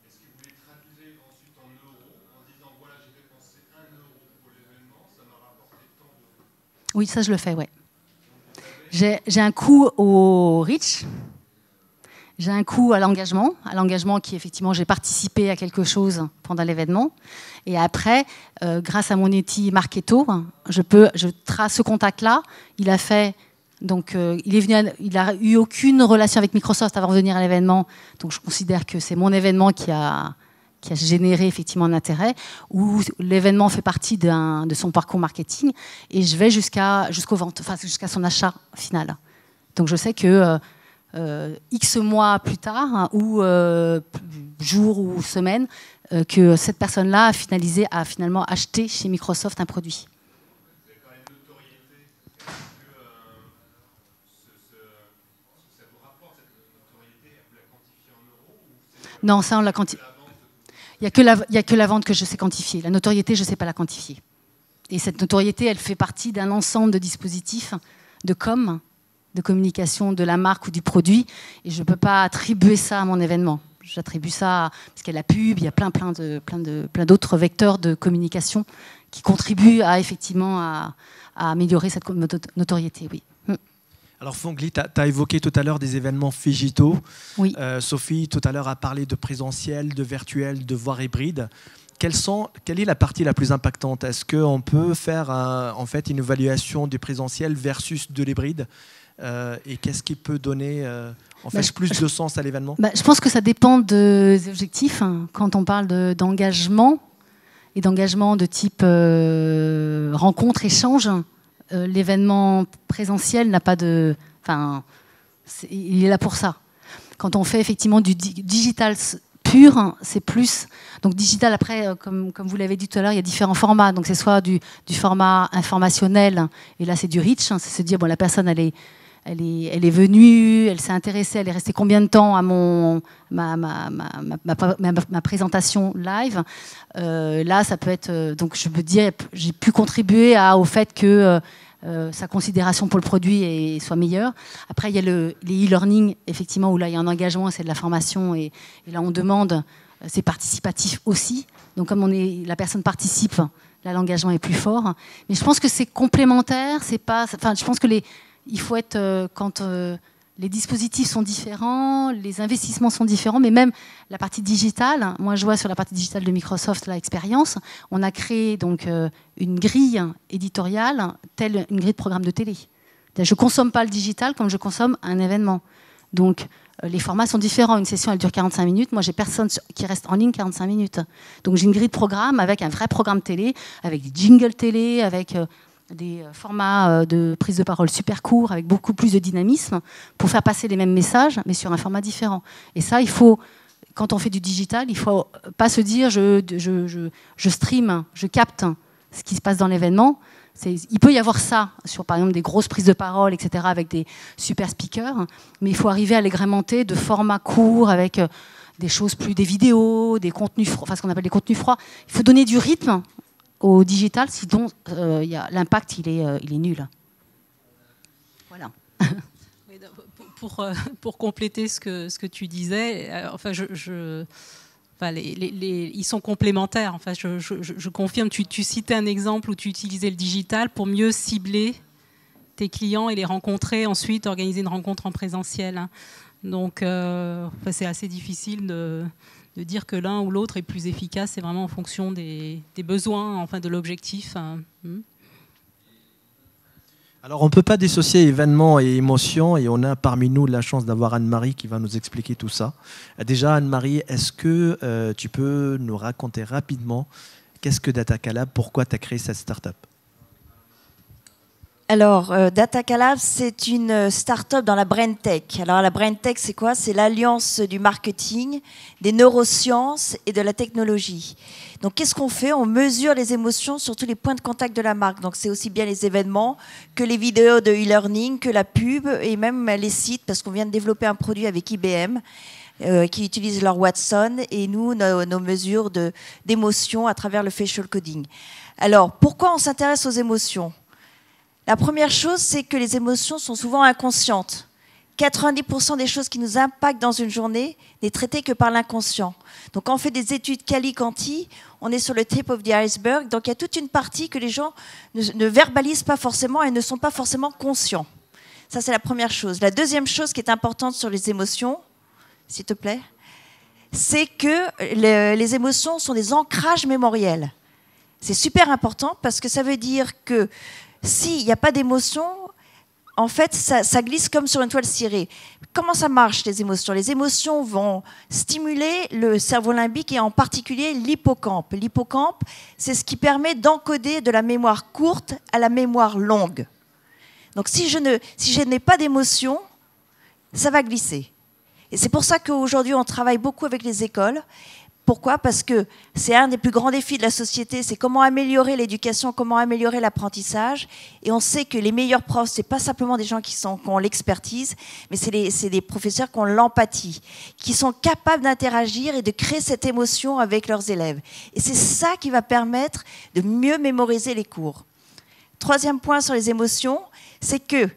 est-ce que vous les traduisez ensuite en euros, en disant voilà, j'ai dépensé 1 euro pour l'événement, ça m'a rapporté tant d'euros? Oui, ça je le fais, ouais. J'ai un coût au reach, j'ai un coût à l'engagement qui effectivement j'ai participé à quelque chose pendant l'événement. Et après, grâce à mon outil Marketo, je trace ce contact-là. Il a fait, donc il a eu aucune relation avec Microsoft avant de venir à l'événement. Donc je considère que c'est mon événement qui a généré effectivement un intérêt, où l'événement fait partie de son parcours marketing, et je vais jusqu'aux ventes, enfin jusqu'à son achat final. Donc je sais que X mois plus tard, ou jours ou semaines, que cette personne-là a finalement acheté chez Microsoft un produit. Vous avez parlé de notoriété. Est-ce que ça vous rapporte cette notoriété? Vous la quantifiez en euros ou Non, ça on la quantifie. Il n'y a que la vente que je sais quantifier. La notoriété, je ne sais pas la quantifier. Et cette notoriété, elle fait partie d'un ensemble de dispositifs de communication de la marque ou du produit. Et je ne peux pas attribuer ça à mon événement. J'attribue ça parce qu'il y a la pub, il y a plein d'autres vecteurs de communication qui contribuent effectivement à améliorer cette notoriété. Oui. Alors Fongli, tu as évoqué tout à l'heure des événements phygitaux. Oui. Sophie, tout à l'heure, a parlé de présentiel, de virtuel, de voire hybride. Quelle est la partie la plus impactante? Est-ce qu'on peut faire en fait une évaluation du présentiel versus de l'hybride? Et qu'est-ce qui peut donner plus de sens à l'événement? Je pense que ça dépend des objectifs. Quand on parle d'engagement, et d'engagement de type rencontre, échange, l'événement présentiel n'a pas de... Enfin, il est là pour ça. Quand on fait effectivement du digital pur, c'est plus... Donc digital, après, comme vous l'avez dit tout à l'heure, il y a différents formats. Donc c'est soit du format informationnel, et là c'est du reach, c'est se dire, bon, la personne, elle est venue, elle s'est intéressée, elle est restée combien de temps à ma présentation live. Là, ça peut être... donc, je peux dire, j'ai pu contribuer au fait que sa considération pour le produit soit meilleure. Après, il y a les e-learning, effectivement, où là, il y a un engagement, c'est de la formation. Et là, on demande... c'est participatif aussi. Donc, comme la personne participe, là, l'engagement est plus fort. Mais je pense que c'est complémentaire. C'est pas... Enfin, je pense que il faut être, quand les dispositifs sont différents, les investissements sont différents, mais même la partie digitale, moi je vois sur la partie digitale de Microsoft l'expérience, on a créé donc une grille éditoriale, telle une grille de programme de télé. Je ne consomme pas le digital comme je consomme un événement. Donc les formats sont différents. Une session, elle dure 45 minutes. Moi, j'ai personne qui reste en ligne 45 minutes. Donc j'ai une grille de programme avec un vrai programme télé, avec des jingles télé, avec... des formats de prise de parole super courts avec beaucoup plus de dynamisme pour faire passer les mêmes messages mais sur un format différent. Et ça, quand on fait du digital, il ne faut pas se dire je stream, je capte ce qui se passe dans l'événement. Il peut y avoir ça sur par exemple des grosses prises de parole, etc., avec des super speakers, mais il faut arriver à l'agrémenter de formats courts avec des choses plus, des vidéos, des contenus, enfin ce qu'on appelle des contenus froids. Il faut donner du rythme au digital, sinon l'impact il est nul. Voilà. Pour compléter ce que tu disais, enfin ils sont complémentaires. Enfin, je confirme. Tu citais un exemple où tu utilisais le digital pour mieux cibler tes clients et les rencontrer ensuite, organiser une rencontre en présentiel. Donc, c'est assez difficile de dire que l'un ou l'autre est plus efficace, c'est vraiment en fonction des besoins, enfin de l'objectif. Alors on ne peut pas dissocier événements et émotions, et on a parmi nous la chance d'avoir Anne-Marie qui va nous expliquer tout ça. Déjà Anne-Marie, est-ce que tu peux nous raconter rapidement qu'est-ce que Datacalab, pourquoi tu as créé cette start-up? Alors, Datacalab, c'est une start-up dans la Brain Tech. Alors, la Brain Tech, c'est quoi? C'est l'alliance du marketing, des neurosciences et de la technologie. Donc, qu'est-ce qu'on fait? On mesure les émotions sur tous les points de contact de la marque. Donc, c'est aussi bien les événements que les vidéos de e-learning, que la pub et même les sites, parce qu'on vient de développer un produit avec IBM qui utilise leur Watson et nous, nos mesures d'émotions à travers le facial coding. Alors, pourquoi on s'intéresse aux émotions? La première chose, c'est que les émotions sont souvent inconscientes. 90% des choses qui nous impactent dans une journée n'est traitée que par l'inconscient. Donc quand on fait des études quali-quanti, on est sur le tip of the iceberg. Donc il y a toute une partie que les gens ne verbalisent pas forcément et ne sont pas forcément conscients. Ça, c'est la première chose. La deuxième chose qui est importante sur les émotions, s'il te plaît, c'est que les émotions sont des ancrages mémoriels. C'est super important parce que ça veut dire que s'il n'y a pas d'émotion, en fait, ça glisse comme sur une toile cirée. Comment ça marche, les émotions? Les émotions vont stimuler le cerveau limbique et en particulier l'hippocampe. L'hippocampe, c'est ce qui permet d'encoder de la mémoire courte à la mémoire longue. Donc si je n'ai pas d'émotion, ça va glisser. Et c'est pour ça qu'aujourd'hui, on travaille beaucoup avec les écoles. Pourquoi? Parce que c'est un des plus grands défis de la société, c'est comment améliorer l'éducation, comment améliorer l'apprentissage. Et on sait que les meilleurs profs, ce n'est pas simplement des gens qui ont l'expertise, mais c'est des professeurs qui ont l'empathie, qui sont capables d'interagir et de créer cette émotion avec leurs élèves. Et c'est ça qui va permettre de mieux mémoriser les cours. Troisième point sur les émotions, c'est que,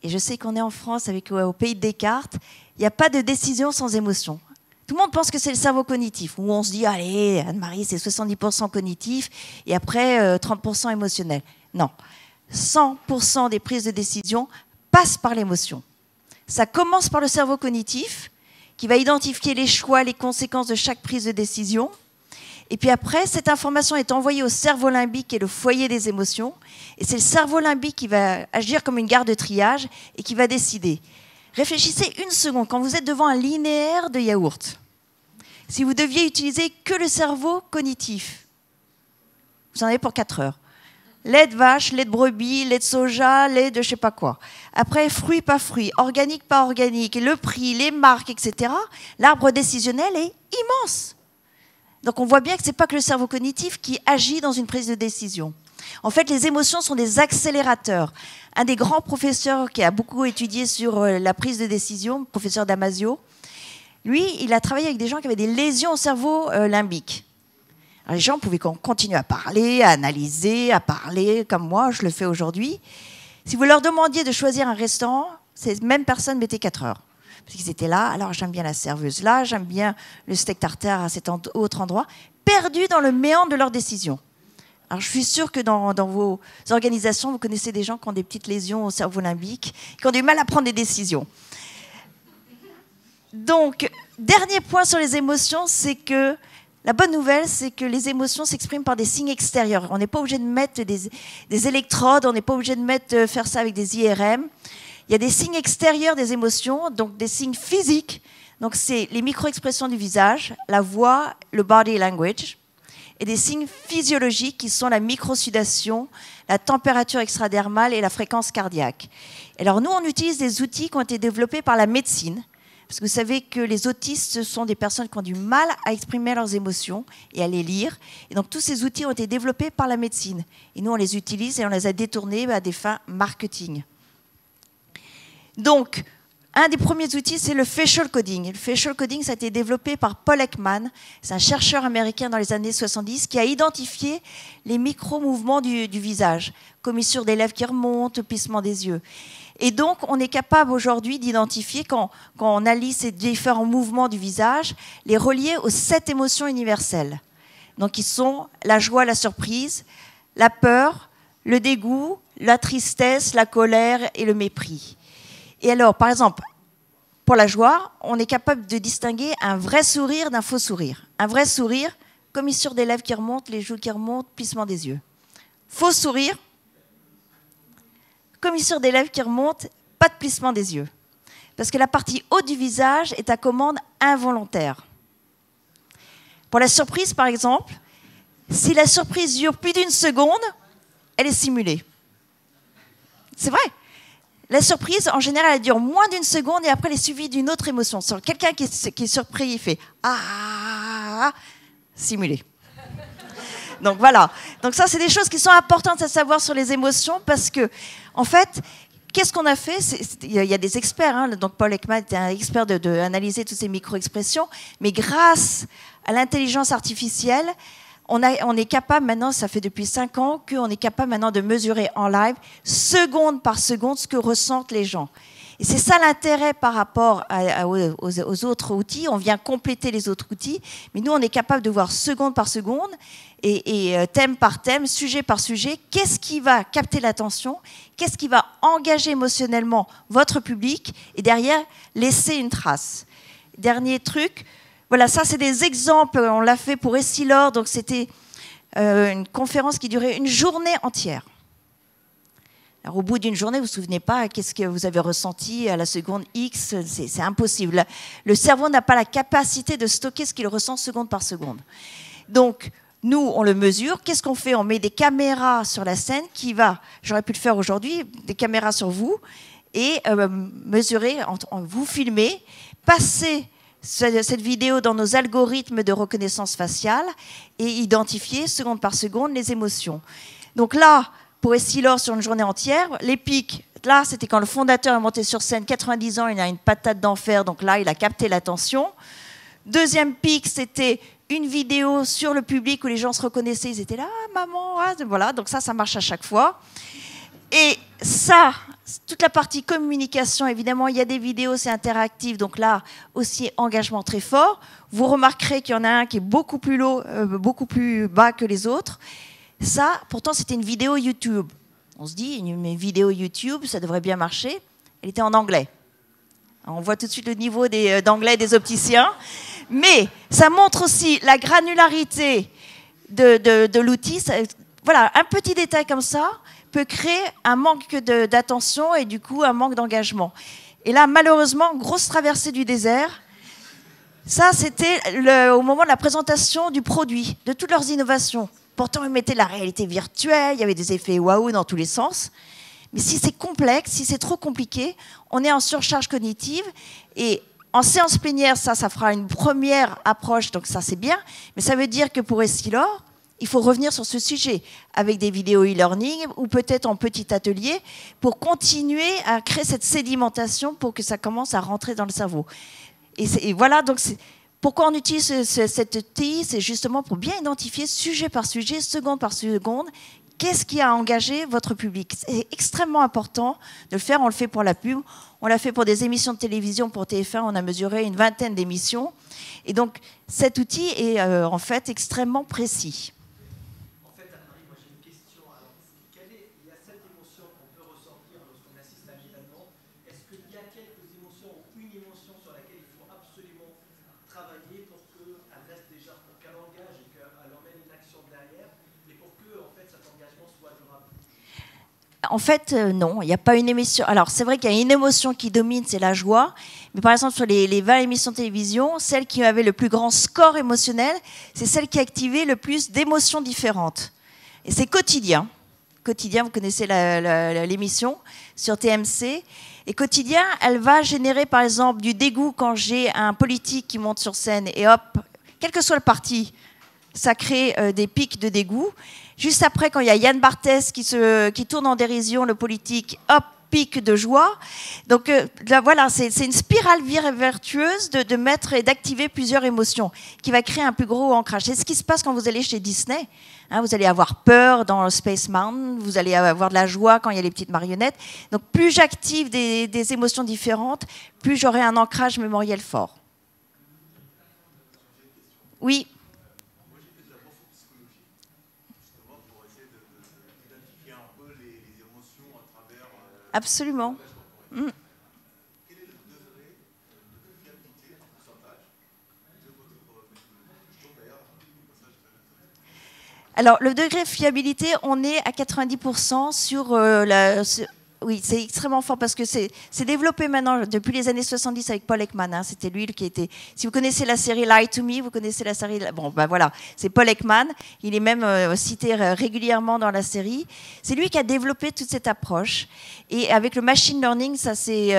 et je sais qu'on est en France au pays de Descartes, il n'y a pas de décision sans émotion. Tout le monde pense que c'est le cerveau cognitif, où on se dit, allez, Anne-Marie, c'est 70% cognitif, et après 30% émotionnel. Non, 100% des prises de décision passent par l'émotion. Ça commence par le cerveau cognitif, qui va identifier les choix, les conséquences de chaque prise de décision. Et puis après, cette information est envoyée au cerveau limbique, qui est le foyer des émotions. Et c'est le cerveau limbique qui va agir comme une gare de triage et qui va décider. Réfléchissez une seconde, quand vous êtes devant un linéaire de yaourt, si vous deviez utiliser que le cerveau cognitif, vous en avez pour 4 heures. Lait de vache, lait de brebis, lait de soja, lait de je ne sais pas quoi. Après, fruits, pas fruits, organique, pas organique, le prix, les marques, etc. L'arbre décisionnel est immense. Donc on voit bien que ce n'est pas que le cerveau cognitif qui agit dans une prise de décision. En fait, les émotions sont des accélérateurs. Un des grands professeurs qui a beaucoup étudié sur la prise de décision, le professeur Damasio, lui, il a travaillé avec des gens qui avaient des lésions au cerveau limbique. Alors, les gens pouvaient continuer à parler, à analyser, à parler, comme moi, je le fais aujourd'hui. Si vous leur demandiez de choisir un restaurant, ces mêmes personnes mettaient 4 heures. Parce qu'ils étaient là, alors j'aime bien la serveuse là, j'aime bien le steak tartare à cet autre endroit, perdus dans le méandre de leur décision. Alors, je suis sûre que dans vos organisations, vous connaissez des gens qui ont des petites lésions au cerveau limbique, qui ont du mal à prendre des décisions. Donc, dernier point sur les émotions, c'est que la bonne nouvelle, c'est que les émotions s'expriment par des signes extérieurs. On n'est pas obligé de mettre des électrodes, on n'est pas obligé de faire ça avec des IRM. Il y a des signes extérieurs des émotions, donc des signes physiques. Donc, c'est les micro-expressions du visage, la voix, le body language. Et des signes physiologiques qui sont la microsudation, la température extradermale et la fréquence cardiaque. Alors nous, on utilise des outils qui ont été développés par la médecine, parce que vous savez que les autistes, ce sont des personnes qui ont du mal à exprimer leurs émotions et à les lire. Et donc tous ces outils ont été développés par la médecine. Et nous, on les utilise et on les a détournés à des fins marketing. Donc, un des premiers outils, c'est le facial coding. Le facial coding, ça a été développé par Paul Ekman. C'est un chercheur américain dans les années 70 qui a identifié les micro-mouvements du visage. Commissure des lèvres qui remontent, plissement des yeux. Et donc, on est capable aujourd'hui d'identifier, quand on allie ces différents mouvements du visage, les relier aux 7 émotions universelles. Donc, ils sont la joie, la surprise, la peur, le dégoût, la tristesse, la colère et le mépris. Et alors, par exemple, pour la joie, on est capable de distinguer un vrai sourire d'un faux sourire. Un vrai sourire, commissure des lèvres qui remontent, les joues qui remontent, plissement des yeux. Faux sourire, commissure des lèvres qui remontent, pas de plissement des yeux. Parce que la partie haute du visage est à commande involontaire. Pour la surprise, par exemple, si la surprise dure plus d'1 seconde, elle est simulée. C'est vrai. La surprise, en général, elle dure moins d'1 seconde et après, elle est suivie d'une autre émotion. Sur quelqu'un qui est surpris, il fait « Ah !» simulé. Donc voilà. Donc ça, c'est des choses qui sont importantes à savoir sur les émotions parce que, en fait, qu'est-ce qu'on a fait? Il y a des experts. Hein, donc Paul Ekman était un expert d'analyser toutes ces micro-expressions. Mais grâce à l'intelligence artificielle, on est capable maintenant, ça fait depuis 5 ans, qu'on est capable maintenant de mesurer en live, seconde par seconde, ce que ressentent les gens. Et c'est ça l'intérêt par rapport aux autres outils. On vient compléter les autres outils, mais nous, on est capable de voir seconde par seconde et thème par thème, sujet par sujet, qu'est-ce qui va capter l'attention, qu'est-ce qui va engager émotionnellement votre public et derrière, laisser une trace. Dernier truc, voilà, ça c'est des exemples, on l'a fait pour Essilor, donc c'était une conférence qui durait une journée entière. Alors, au bout d'une journée, vous ne vous souvenez pas qu'est-ce que vous avez ressenti à la seconde X, c'est impossible. Le cerveau n'a pas la capacité de stocker ce qu'il ressent seconde par seconde. Donc, nous, on le mesure. Qu'est-ce qu'on fait? On met des caméras sur la scène qui va, j'aurais pu le faire aujourd'hui, des caméras sur vous et mesurer, vous filmer, passer cette vidéo dans nos algorithmes de reconnaissance faciale et identifier seconde par seconde les émotions. Donc là, pour Essilor sur une journée entière, les pics, là c'était quand le fondateur est monté sur scène, 90 ans, il a une patate d'enfer, donc là il a capté l'attention. Deuxième pic, c'était une vidéo sur le public où les gens se reconnaissaient, ils étaient là, ah, maman, ah, voilà, donc ça marche à chaque fois. Et ça, toute la partie communication, évidemment, il y a des vidéos, c'est interactif, donc là aussi engagement très fort. Vous remarquerez qu'il y en a un qui est beaucoup plus bas que les autres. Ça, pourtant, c'était une vidéo YouTube. On se dit, une vidéo YouTube, ça devrait bien marcher. Elle était en anglais. On voit tout de suite le niveau d'anglais des opticiens. Mais ça montre aussi la granularité de l'outil. Voilà, un petit détail comme ça peut créer un manque d'attention et du coup un manque d'engagement. Et là, malheureusement, grosse traversée du désert. Ça, c'était au moment de la présentation du produit, de toutes leurs innovations. Pourtant, ils mettaient la réalité virtuelle, il y avait des effets waouh dans tous les sens. Mais si c'est complexe, si c'est trop compliqué, on est en surcharge cognitive. Et en séance plénière, ça fera une première approche, donc ça c'est bien. Mais ça veut dire que pour Essilor, il faut revenir sur ce sujet avec des vidéos e-learning ou peut-être en petit atelier pour continuer à créer cette sédimentation pour que ça commence à rentrer dans le cerveau. Et voilà, donc pourquoi on utilise cet outil? C'est justement pour bien identifier sujet par sujet, seconde par seconde, qu'est-ce qui a engagé votre public. C'est extrêmement important de le faire. On le fait pour la pub, on l'a fait pour des émissions de télévision, pour TF1, on a mesuré une 20aine d'émissions. Et donc, cet outil est en fait extrêmement précis. En fait, Anne-Marie, moi j'ai une question. Alors, il y a cette émotion qu'on peut ressentir lorsqu'on assiste à un événement. Est-ce qu'il y a quelques émotions ou une émotion sur laquelle il faut absolument travailler pour qu'elle reste déjà, pour qu'elle engage et qu'elle emmène une action derrière, et pour que en fait, cet engagement soit durable? En fait, non, il n'y a pas une émotion. Alors, c'est vrai qu'il y a une émotion qui domine, c'est la joie. Mais par exemple, sur les 20 émissions de télévision, celle qui avait le plus grand score émotionnel, c'est celle qui a activé le plus d'émotions différentes. Et c'est Quotidien. Quotidien, vous connaissez l'émission sur TMC. Et Quotidien, elle va générer, par exemple, du dégoût quand j'ai un politique qui monte sur scène. Et hop, quel que soit le parti, ça crée des pics de dégoût. Juste après, quand il y a Yann Barthès qui tourne en dérision le politique, hop, pic de joie. Donc là, voilà, c'est une spirale vertueuse de mettre et d'activer plusieurs émotions qui va créer un plus gros ancrage. C'est ce qui se passe quand vous allez chez Disney. Hein, vous allez avoir peur dans Space Mountain, vous allez avoir de la joie quand il y a les petites marionnettes. Donc plus j'active des émotions différentes, plus j'aurai un ancrage mémoriel fort. Oui. Absolument. Mm. Alors, le degré de fiabilité, on est à 90% sur oui, c'est extrêmement fort parce que c'est développé maintenant depuis les années 70 avec Paul Ekman. Hein, c'était lui qui était... Si vous connaissez la série Lie to Me, vous connaissez la série... Bon, ben voilà, c'est Paul Ekman. Il est même cité régulièrement dans la série. C'est lui qui a développé toute cette approche. Et avec le machine learning, ça c'est...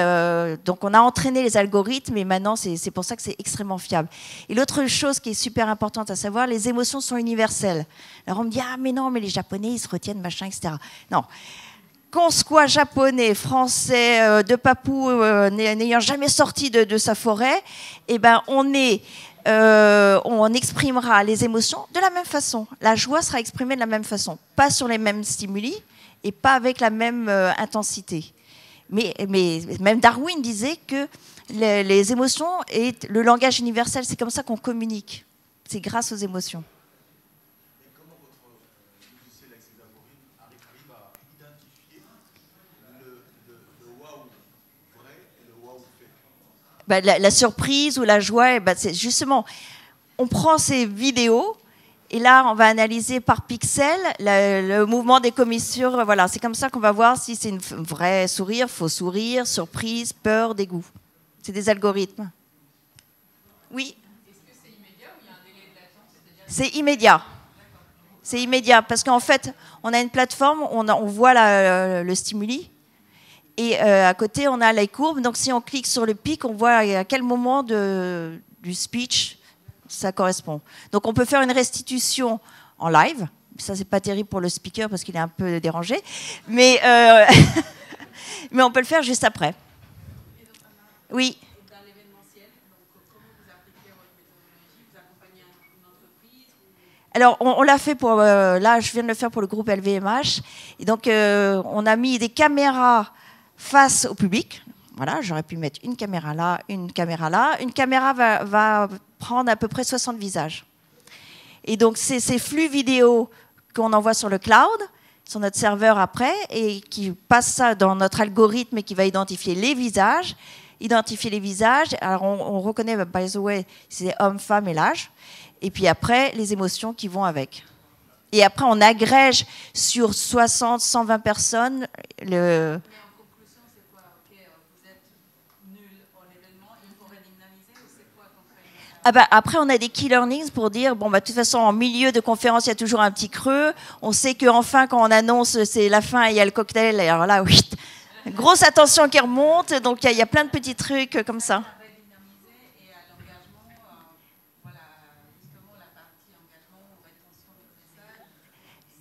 donc on a entraîné les algorithmes et maintenant c'est pour ça que c'est extrêmement fiable. Et l'autre chose qui est super importante à savoir, les émotions sont universelles. Alors on me dit, ah mais non, mais les Japonais, ils se retiennent, machin, etc. Non. Qu'on soit japonais, français, de papou, n'ayant jamais sorti de sa forêt, eh ben on exprimera les émotions de la même façon. La joie sera exprimée de la même façon, pas sur les mêmes stimuli et pas avec la même intensité. Mais même Darwin disait que les émotions et le langage universel, c'est comme ça qu'on communique. C'est grâce aux émotions. Et comment votre logiciel avec ces algorithmes arrive à identifier le waouh vrai et le waouh fait? La surprise ou la joie, c'est justement, on prend ces vidéos et là, on va analyser par pixel le mouvement des commissures. Voilà, c'est comme ça qu'on va voir si c'est une vraie sourire, faux sourire, surprise, peur, dégoût. C'est des algorithmes. Oui. Est-ce que c'est immédiat ou il y a un délai de latence? C'est immédiat. C'est immédiat parce qu'en fait, on a une plateforme, on voit le stimuli et à côté, on a les courbes. Donc, si on clique sur le pic, on voit à quel moment du speech ça correspond. Donc, on peut faire une restitution en live. Ça, c'est pas terrible pour le speaker parce qu'il est un peu dérangé, mais mais on peut le faire juste après. Oui. Dans l'événementiel, comment vous appliquez votre méthodologie? Vous accompagnez une entreprise Alors, on l'a fait pour... là, je viens de le faire pour le groupe LVMH. Et donc, on a mis des caméras face au public. Voilà, j'aurais pu mettre une caméra là, une caméra là. Une caméra va prendre à peu près 60 visages. Et donc, c'est ces flux vidéo qu'on envoie sur le cloud, sur notre serveur après, et qui passe ça dans notre algorithme et qui va identifier les visages. Alors, on reconnaît, by the way, si c'est homme, femme et l'âge. Et puis après, les émotions qui vont avec. Et après, on agrège sur 60, 120 personnes le... Après, on a des key learnings pour dire, de toute façon, en milieu de conférence, il y a toujours un petit creux. On sait qu'enfin, quand on annonce c'est la fin, il y a le cocktail. Et alors là, oui, grosse attention qui remonte. Donc, il y a plein de petits trucs comme ça.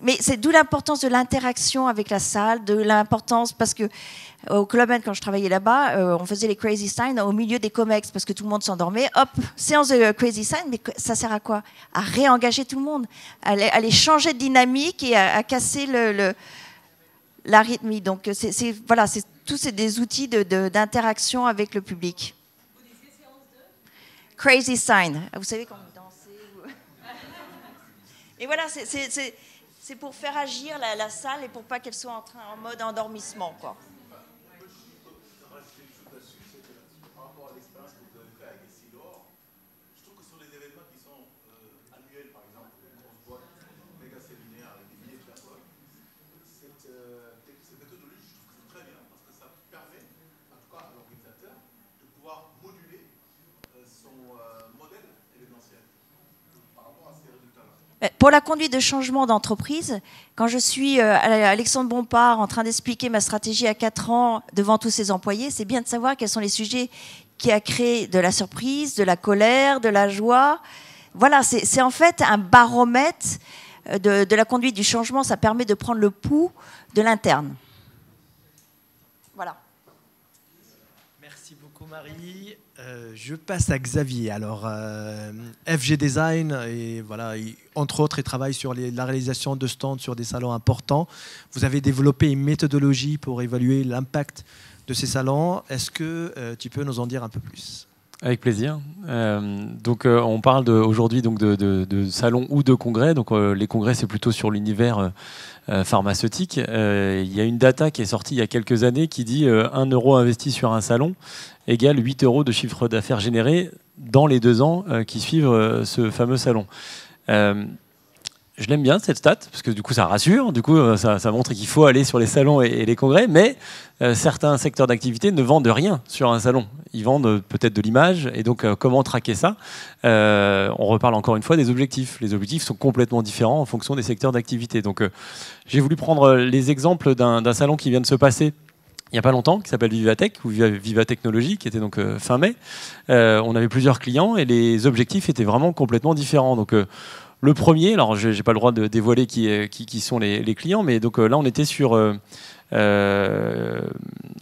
Mais c'est d'où l'importance de l'interaction avec la salle, de l'importance, parce que au Club Med, quand je travaillais là-bas, on faisait les Crazy Signs au milieu des comex, parce que tout le monde s'endormait. Hop, séance de Crazy Signs, mais ça sert à quoi? À réengager tout le monde, à les changer de dynamique et à casser l'arythmie. Donc, voilà, tous c'est des outils d'interaction avec le public. Vous disiez séance de Crazy Sign. Vous savez quand vous dansez. Et voilà, c'est pour faire agir la salle et pour pas qu'elle soit en mode endormissement, quoi. Par rapport à l'expérience que vous avez fait avec Essilor, je trouve que sur les événements qui sont annuels, par exemple, une grosse boîte, méga séminaire avec des milliers de personnes, cette méthodologie, je trouve que c'est très bien parce que ça permet, en tout cas à l'organisateur, de pouvoir moduler son modèle événementiel par rapport à ces résultats-là. Pour la conduite de changement d'entreprise, quand je suis à Alexandre Bompard en train d'expliquer ma stratégie à 4 ans devant tous ses employés, c'est bien de savoir quels sont les sujets qui a créé de la surprise, de la colère, de la joie. Voilà, c'est en fait un baromètre de la conduite du changement. Ça permet de prendre le pouls de l'interne. Voilà. Merci beaucoup Marie. Je passe à Xavier. Alors, FG Design, et voilà, entre autres, il travaille sur la réalisation de stands sur des salons importants. Vous avez développé une méthodologie pour évaluer l'impact de ces salons. Est-ce que tu peux nous en dire un peu plus ? Avec plaisir. On parle aujourd'hui de salons ou de congrès. Donc, les congrès, c'est plutôt sur l'univers pharmaceutique. Il y a une data qui est sortie il y a quelques années qui dit 1 euro investi sur un salon égale 8 euros de chiffre d'affaires généré dans les 2 ans qui suivent ce fameux salon. Je l'aime bien cette stat, parce que du coup ça rassure, du coup ça montre qu'il faut aller sur les salons et les congrès, mais certains secteurs d'activité ne vendent rien sur un salon. Ils vendent peut-être de l'image, et donc comment traquer ça ? On reparle encore une fois des objectifs. Les objectifs sont complètement différents en fonction des secteurs d'activité. Donc j'ai voulu prendre les exemples d'un salon qui vient de se passer il n'y a pas longtemps, qui s'appelle Vivatech, ou Viva Technologie, qui était donc fin mai. On avait plusieurs clients, et les objectifs étaient vraiment complètement différents. Donc le premier, alors je n'ai pas le droit de dévoiler qui sont les clients, mais donc là on était sur une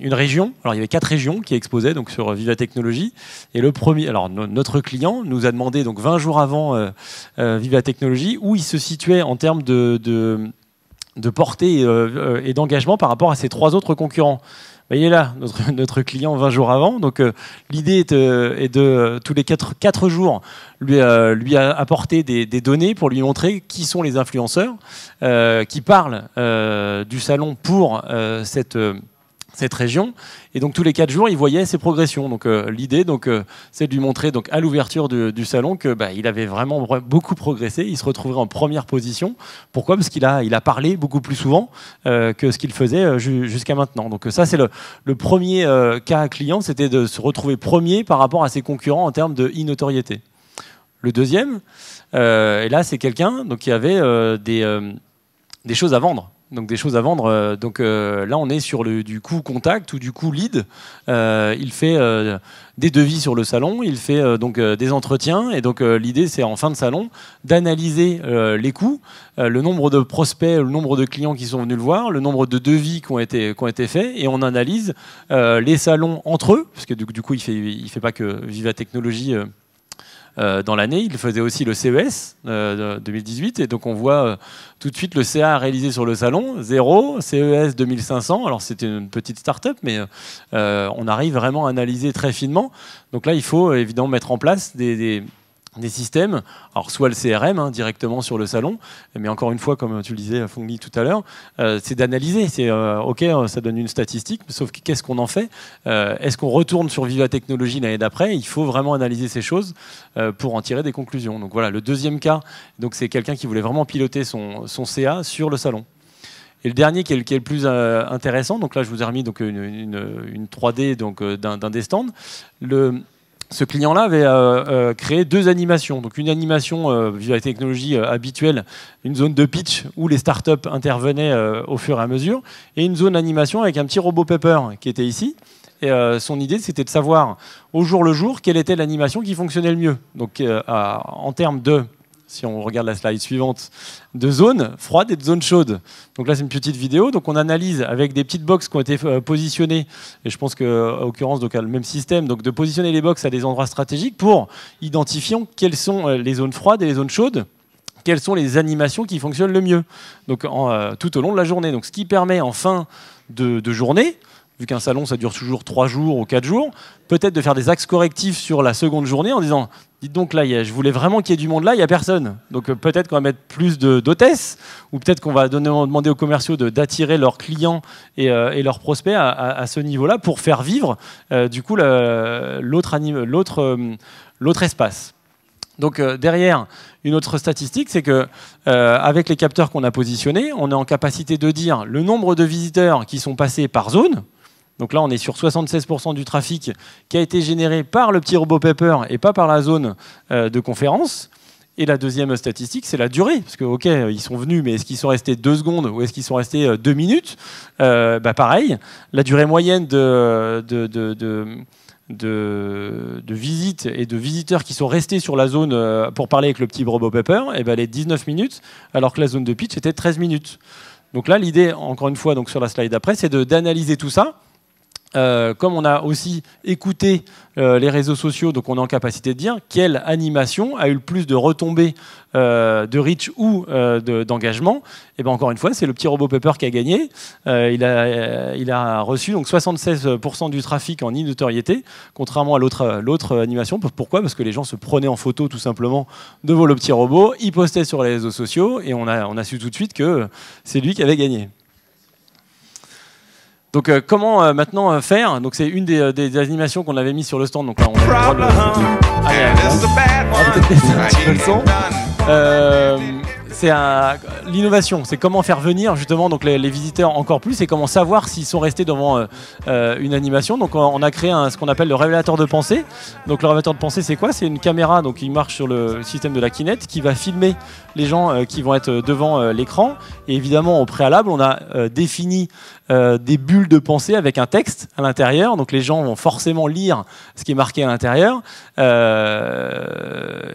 région. Alors il y avait 4 régions qui exposaient donc sur Viva Technologie, et le premier, alors notre client nous a demandé donc 20 jours avant Viva Technologie où il se situait en termes de portée et d'engagement par rapport à ses 3 autres concurrents. Vous voyez là, notre client 20 jours avant. Donc l'idée est de tous les 4 jours lui apporter des données pour lui montrer qui sont les influenceurs qui parlent du salon pour cette région. Et donc tous les 4 jours, il voyait ses progressions. Donc l'idée, c'est de lui montrer à l'ouverture du salon que il avait vraiment beaucoup progressé. Il se retrouverait en première position. Pourquoi ? Parce qu'il a parlé beaucoup plus souvent que ce qu'il faisait jusqu'à maintenant. Donc ça, c'est le premier cas client, c'était de se retrouver premier par rapport à ses concurrents en termes de e-notoriété. Le deuxième, et là, c'est quelqu'un qui avait des choses à vendre. Donc des choses à vendre. Là, on est sur du coût contact ou du coût lead. Il fait des devis sur le salon, il fait des entretiens. Et donc l'idée, c'est en fin de salon d'analyser les coûts, le nombre de prospects, le nombre de clients qui sont venus le voir, le nombre de devis qui ont été faits. Et on analyse les salons entre eux, parce que du coup, il fait pas que Viva Technologies dans l'année. Il faisait aussi le CES 2018 et donc on voit tout de suite le CA réalisé sur le salon, 0, CES 2500. Alors c'était une petite start-up, mais on arrive vraiment à analyser très finement. Donc là, il faut évidemment mettre en place des systèmes, alors soit le CRM directement sur le salon, mais encore une fois, comme tu le disais, Fongli, tout à l'heure, c'est d'analyser. C'est OK, ça donne une statistique, sauf qu'est-ce qu'on en fait ? Est-ce qu'on retourne sur Viva Technologies l'année d'après ? Il faut vraiment analyser ces choses pour en tirer des conclusions. Donc voilà, le deuxième cas, c'est quelqu'un qui voulait vraiment piloter son CA sur le salon. Et le dernier qui est le plus intéressant, donc là je vous ai remis une 3D d'un des stands. Ce client-là avait créé 2 animations. Donc une animation Viva Technologies habituelle, une zone de pitch où les startups intervenaient au fur et à mesure, et une zone animation avec un petit robot Pepper qui était ici. Et son idée, c'était de savoir au jour le jour quelle était l'animation qui fonctionnait le mieux. Donc en termes si on regarde la slide suivante, de zones froides et de zones chaudes. Donc là, c'est une petite vidéo. Donc on analyse avec des petites boxes qui ont été positionnées, et je pense qu'en l'occurrence, le même système, donc de positionner les boxes à des endroits stratégiques pour identifier quelles sont les zones froides et les zones chaudes, quelles sont les animations qui fonctionnent le mieux donc, tout au long de la journée. Donc, ce qui permet en fin de journée, vu qu'un salon, ça dure toujours 3 jours ou 4 jours, peut-être de faire des axes correctifs sur la seconde journée en disant « Dites donc, là, je voulais vraiment qu'il y ait du monde là, il n'y a personne. Donc peut-être qu'on va mettre plus d'hôtesses, ou peut-être qu'on va demander aux commerciaux d'attirer leurs clients et leurs prospects à ce niveau-là pour faire vivre du coup l'autre espace. » Donc derrière, une autre statistique, c'est que avec les capteurs qu'on a positionnés, on est en capacité de dire le nombre de visiteurs qui sont passés par zone. Donc là, on est sur 76% du trafic qui a été généré par le petit robot Pepper et pas par la zone de conférence. Et la deuxième statistique, c'est la durée. Parce que, OK, ils sont venus, mais est-ce qu'ils sont restés 2 secondes ou est-ce qu'ils sont restés 2 minutes ? Pareil, la durée moyenne de visites et de visiteurs qui sont restés sur la zone pour parler avec le petit robot Pepper, elle est 19 minutes, alors que la zone de pitch était 13 minutes. Donc là, l'idée, encore une fois, donc sur la slide d'après, c'est d'analyser tout ça. Comme on a aussi écouté les réseaux sociaux, donc on est en capacité de dire quelle animation a eu le plus de retombées de reach ou d'engagement. Et bien encore une fois, c'est le petit robot Pepper qui a gagné. Il a reçu donc 76% du trafic en e-notoriété, contrairement à l'autre animation. Pourquoi ? Parce que les gens se prenaient en photo tout simplement devant le petit robot, ils postaient sur les réseaux sociaux et on a su tout de suite que c'est lui qui avait gagné. Donc comment maintenant faire ? Donc c'est une des animations qu'on avait mis sur le stand. Donc là, on a le droit de c'est l'innovation, c'est comment faire venir justement donc les visiteurs encore plus et comment savoir s'ils sont restés devant une animation. Donc on a créé ce qu'on appelle le révélateur de pensée. Donc le révélateur de pensée, c'est quoi ? C'est une caméra donc qui marche sur le système de la Kinect qui va filmer les gens qui vont être devant l'écran. Et évidemment, au préalable, on a défini des bulles de pensée avec un texte à l'intérieur. Donc les gens vont forcément lire ce qui est marqué à l'intérieur.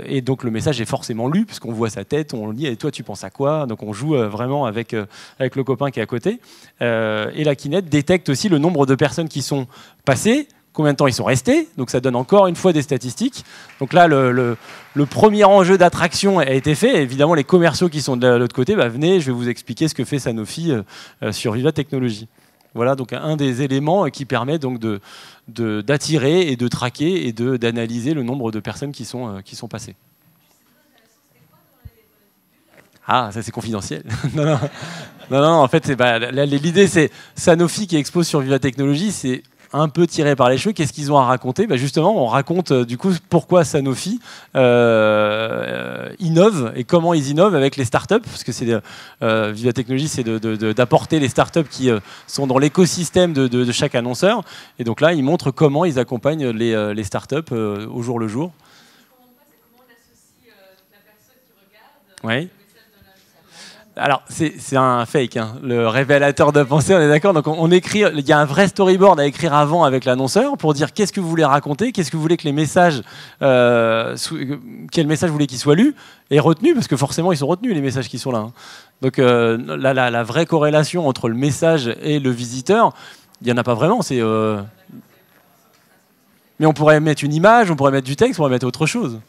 Et donc le message est forcément lu puisqu'on voit sa tête, on lit. Et toi, tu penses à quoi ? Donc on joue vraiment avec le copain qui est à côté. Et la Kinect détecte aussi le nombre de personnes qui sont passées combien de temps ils sont restés, donc ça donne encore une fois des statistiques. Donc là, le premier enjeu d'attraction a été fait. Et évidemment, les commerciaux qui sont de l'autre côté, venez, je vais vous expliquer ce que fait Sanofi sur Viva Technologies. Voilà donc un des éléments qui permet donc d'attirer et de traquer et d'analyser le nombre de personnes qui sont passées. Ah, ça c'est confidentiel. non, en fait, l'idée c'est Sanofi qui expose sur Viva Technologies, c'est un peu tiré par les cheveux. Qu'est-ce qu'ils ont à raconter? Justement, on raconte du coup pourquoi Sanofi innove et comment ils innovent avec les startups, parce que Viva Technologies, c'est d'apporter les startups qui sont dans l'écosystème de chaque annonceur. Et donc là, ils montrent comment ils accompagnent les startups au jour le jour. Oui. Alors, c'est un fake, hein. Le révélateur de pensée, on est d'accord. Donc, on écrit, il y a un vrai storyboard à écrire avant avec l'annonceur pour dire qu'est-ce que vous voulez raconter, qu'est-ce que vous voulez que les messages, quel message vous voulez qu'ils soient lus et retenus, parce que forcément, ils sont retenus, les messages qui sont là. Hein. Donc, la vraie corrélation entre le message et le visiteur, il n'y en a pas vraiment. Mais on pourrait mettre une image, on pourrait mettre du texte, on pourrait mettre autre chose.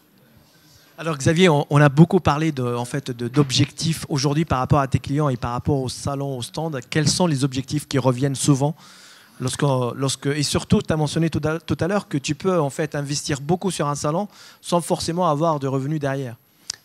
Alors Xavier, on a beaucoup parlé d'objectifs aujourd'hui par rapport à tes clients et par rapport au salon, au stand. Quels sont les objectifs qui reviennent souvent et surtout, tu as mentionné tout à l'heure que tu peux en fait investir beaucoup sur un salon sans forcément avoir de revenus derrière.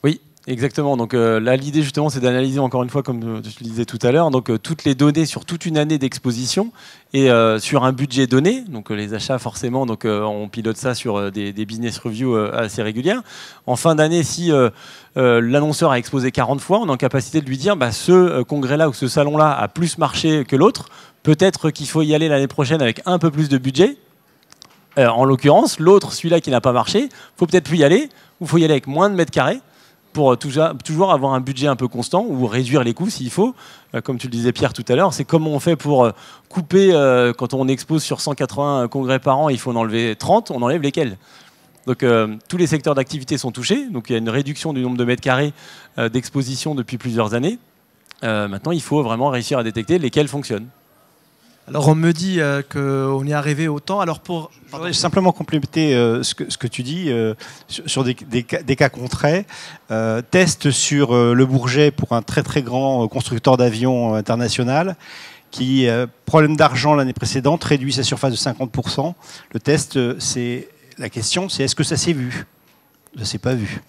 Oui. Exactement. Donc là, l'idée justement, c'est d'analyser encore une fois, comme je le disais tout à l'heure, donc toutes les données sur toute une année d'exposition et sur un budget donné. Donc les achats, forcément, donc on pilote ça sur des business reviews assez régulières. En fin d'année, si l'annonceur a exposé 40 fois, on est en capacité de lui dire, ce congrès-là ou ce salon-là a plus marché que l'autre. Peut-être qu'il faut y aller l'année prochaine avec un peu plus de budget. En l'occurrence, l'autre, celui-là qui n'a pas marché, il faut peut-être plus y aller, ou il faut y aller avec moins de mètres carrés, pour toujours avoir un budget un peu constant ou réduire les coûts s'il faut. Comme tu le disais Pierre tout à l'heure, c'est comment on fait pour couper, quand on expose sur 180 congrès par an, il faut en enlever 30, on enlève lesquels. Donc tous les secteurs d'activité sont touchés, donc il y a une réduction du nombre de mètres carrés d'exposition depuis plusieurs années. Maintenant, il faut vraiment réussir à détecter lesquels fonctionnent. Alors on me dit qu'on est arrivé au temps. Alors je voudrais simplement compléter ce que tu dis sur des cas concrets. Test sur Le Bourget pour un très très grand constructeur d'avions international qui, problème d'argent l'année précédente, réduit sa surface de 50%. Le test, la question c'est est-ce que ça s'est vu? Ça s'est pas vu.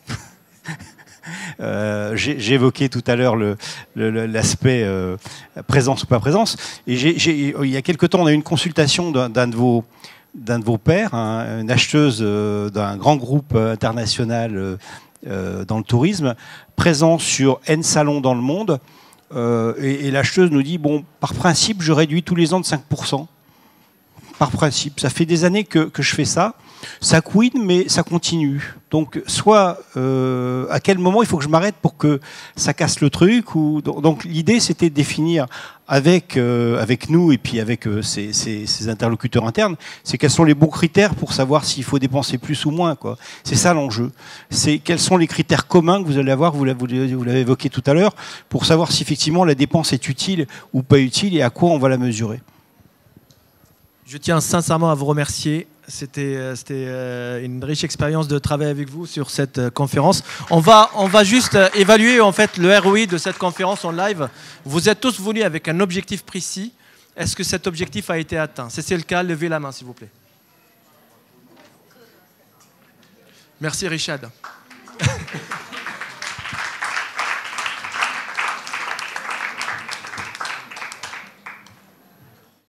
J'ai évoqué tout à l'heure l'aspect présence ou pas présence. Et il y a quelque temps, on a eu une consultation d'un de vos pairs, une acheteuse d'un grand groupe international dans le tourisme, présent sur N salons dans le monde. Et l'acheteuse nous dit, par principe, je réduis tous les ans de 5%. Par principe. Ça fait des années que je fais ça. Ça couine, mais ça continue. Donc, soit à quel moment il faut que je m'arrête pour que ça casse le truc. Donc, l'idée, c'était de définir avec nous et puis avec ces interlocuteurs internes, c'est quels sont les bons critères pour savoir s'il faut dépenser plus ou moins. C'est ça l'enjeu. C'est quels sont les critères communs que vous allez avoir, vous l'avez évoqué tout à l'heure, pour savoir si effectivement la dépense est utile ou pas utile et à quoi on va la mesurer. Je tiens sincèrement à vous remercier. C'était une riche expérience de travailler avec vous sur cette conférence. On va juste évaluer en fait le ROI de cette conférence en live. Vous êtes tous venus avec un objectif précis. Est-ce que cet objectif a été atteint? Si c'est le cas, levez la main s'il vous plaît. Merci Richard.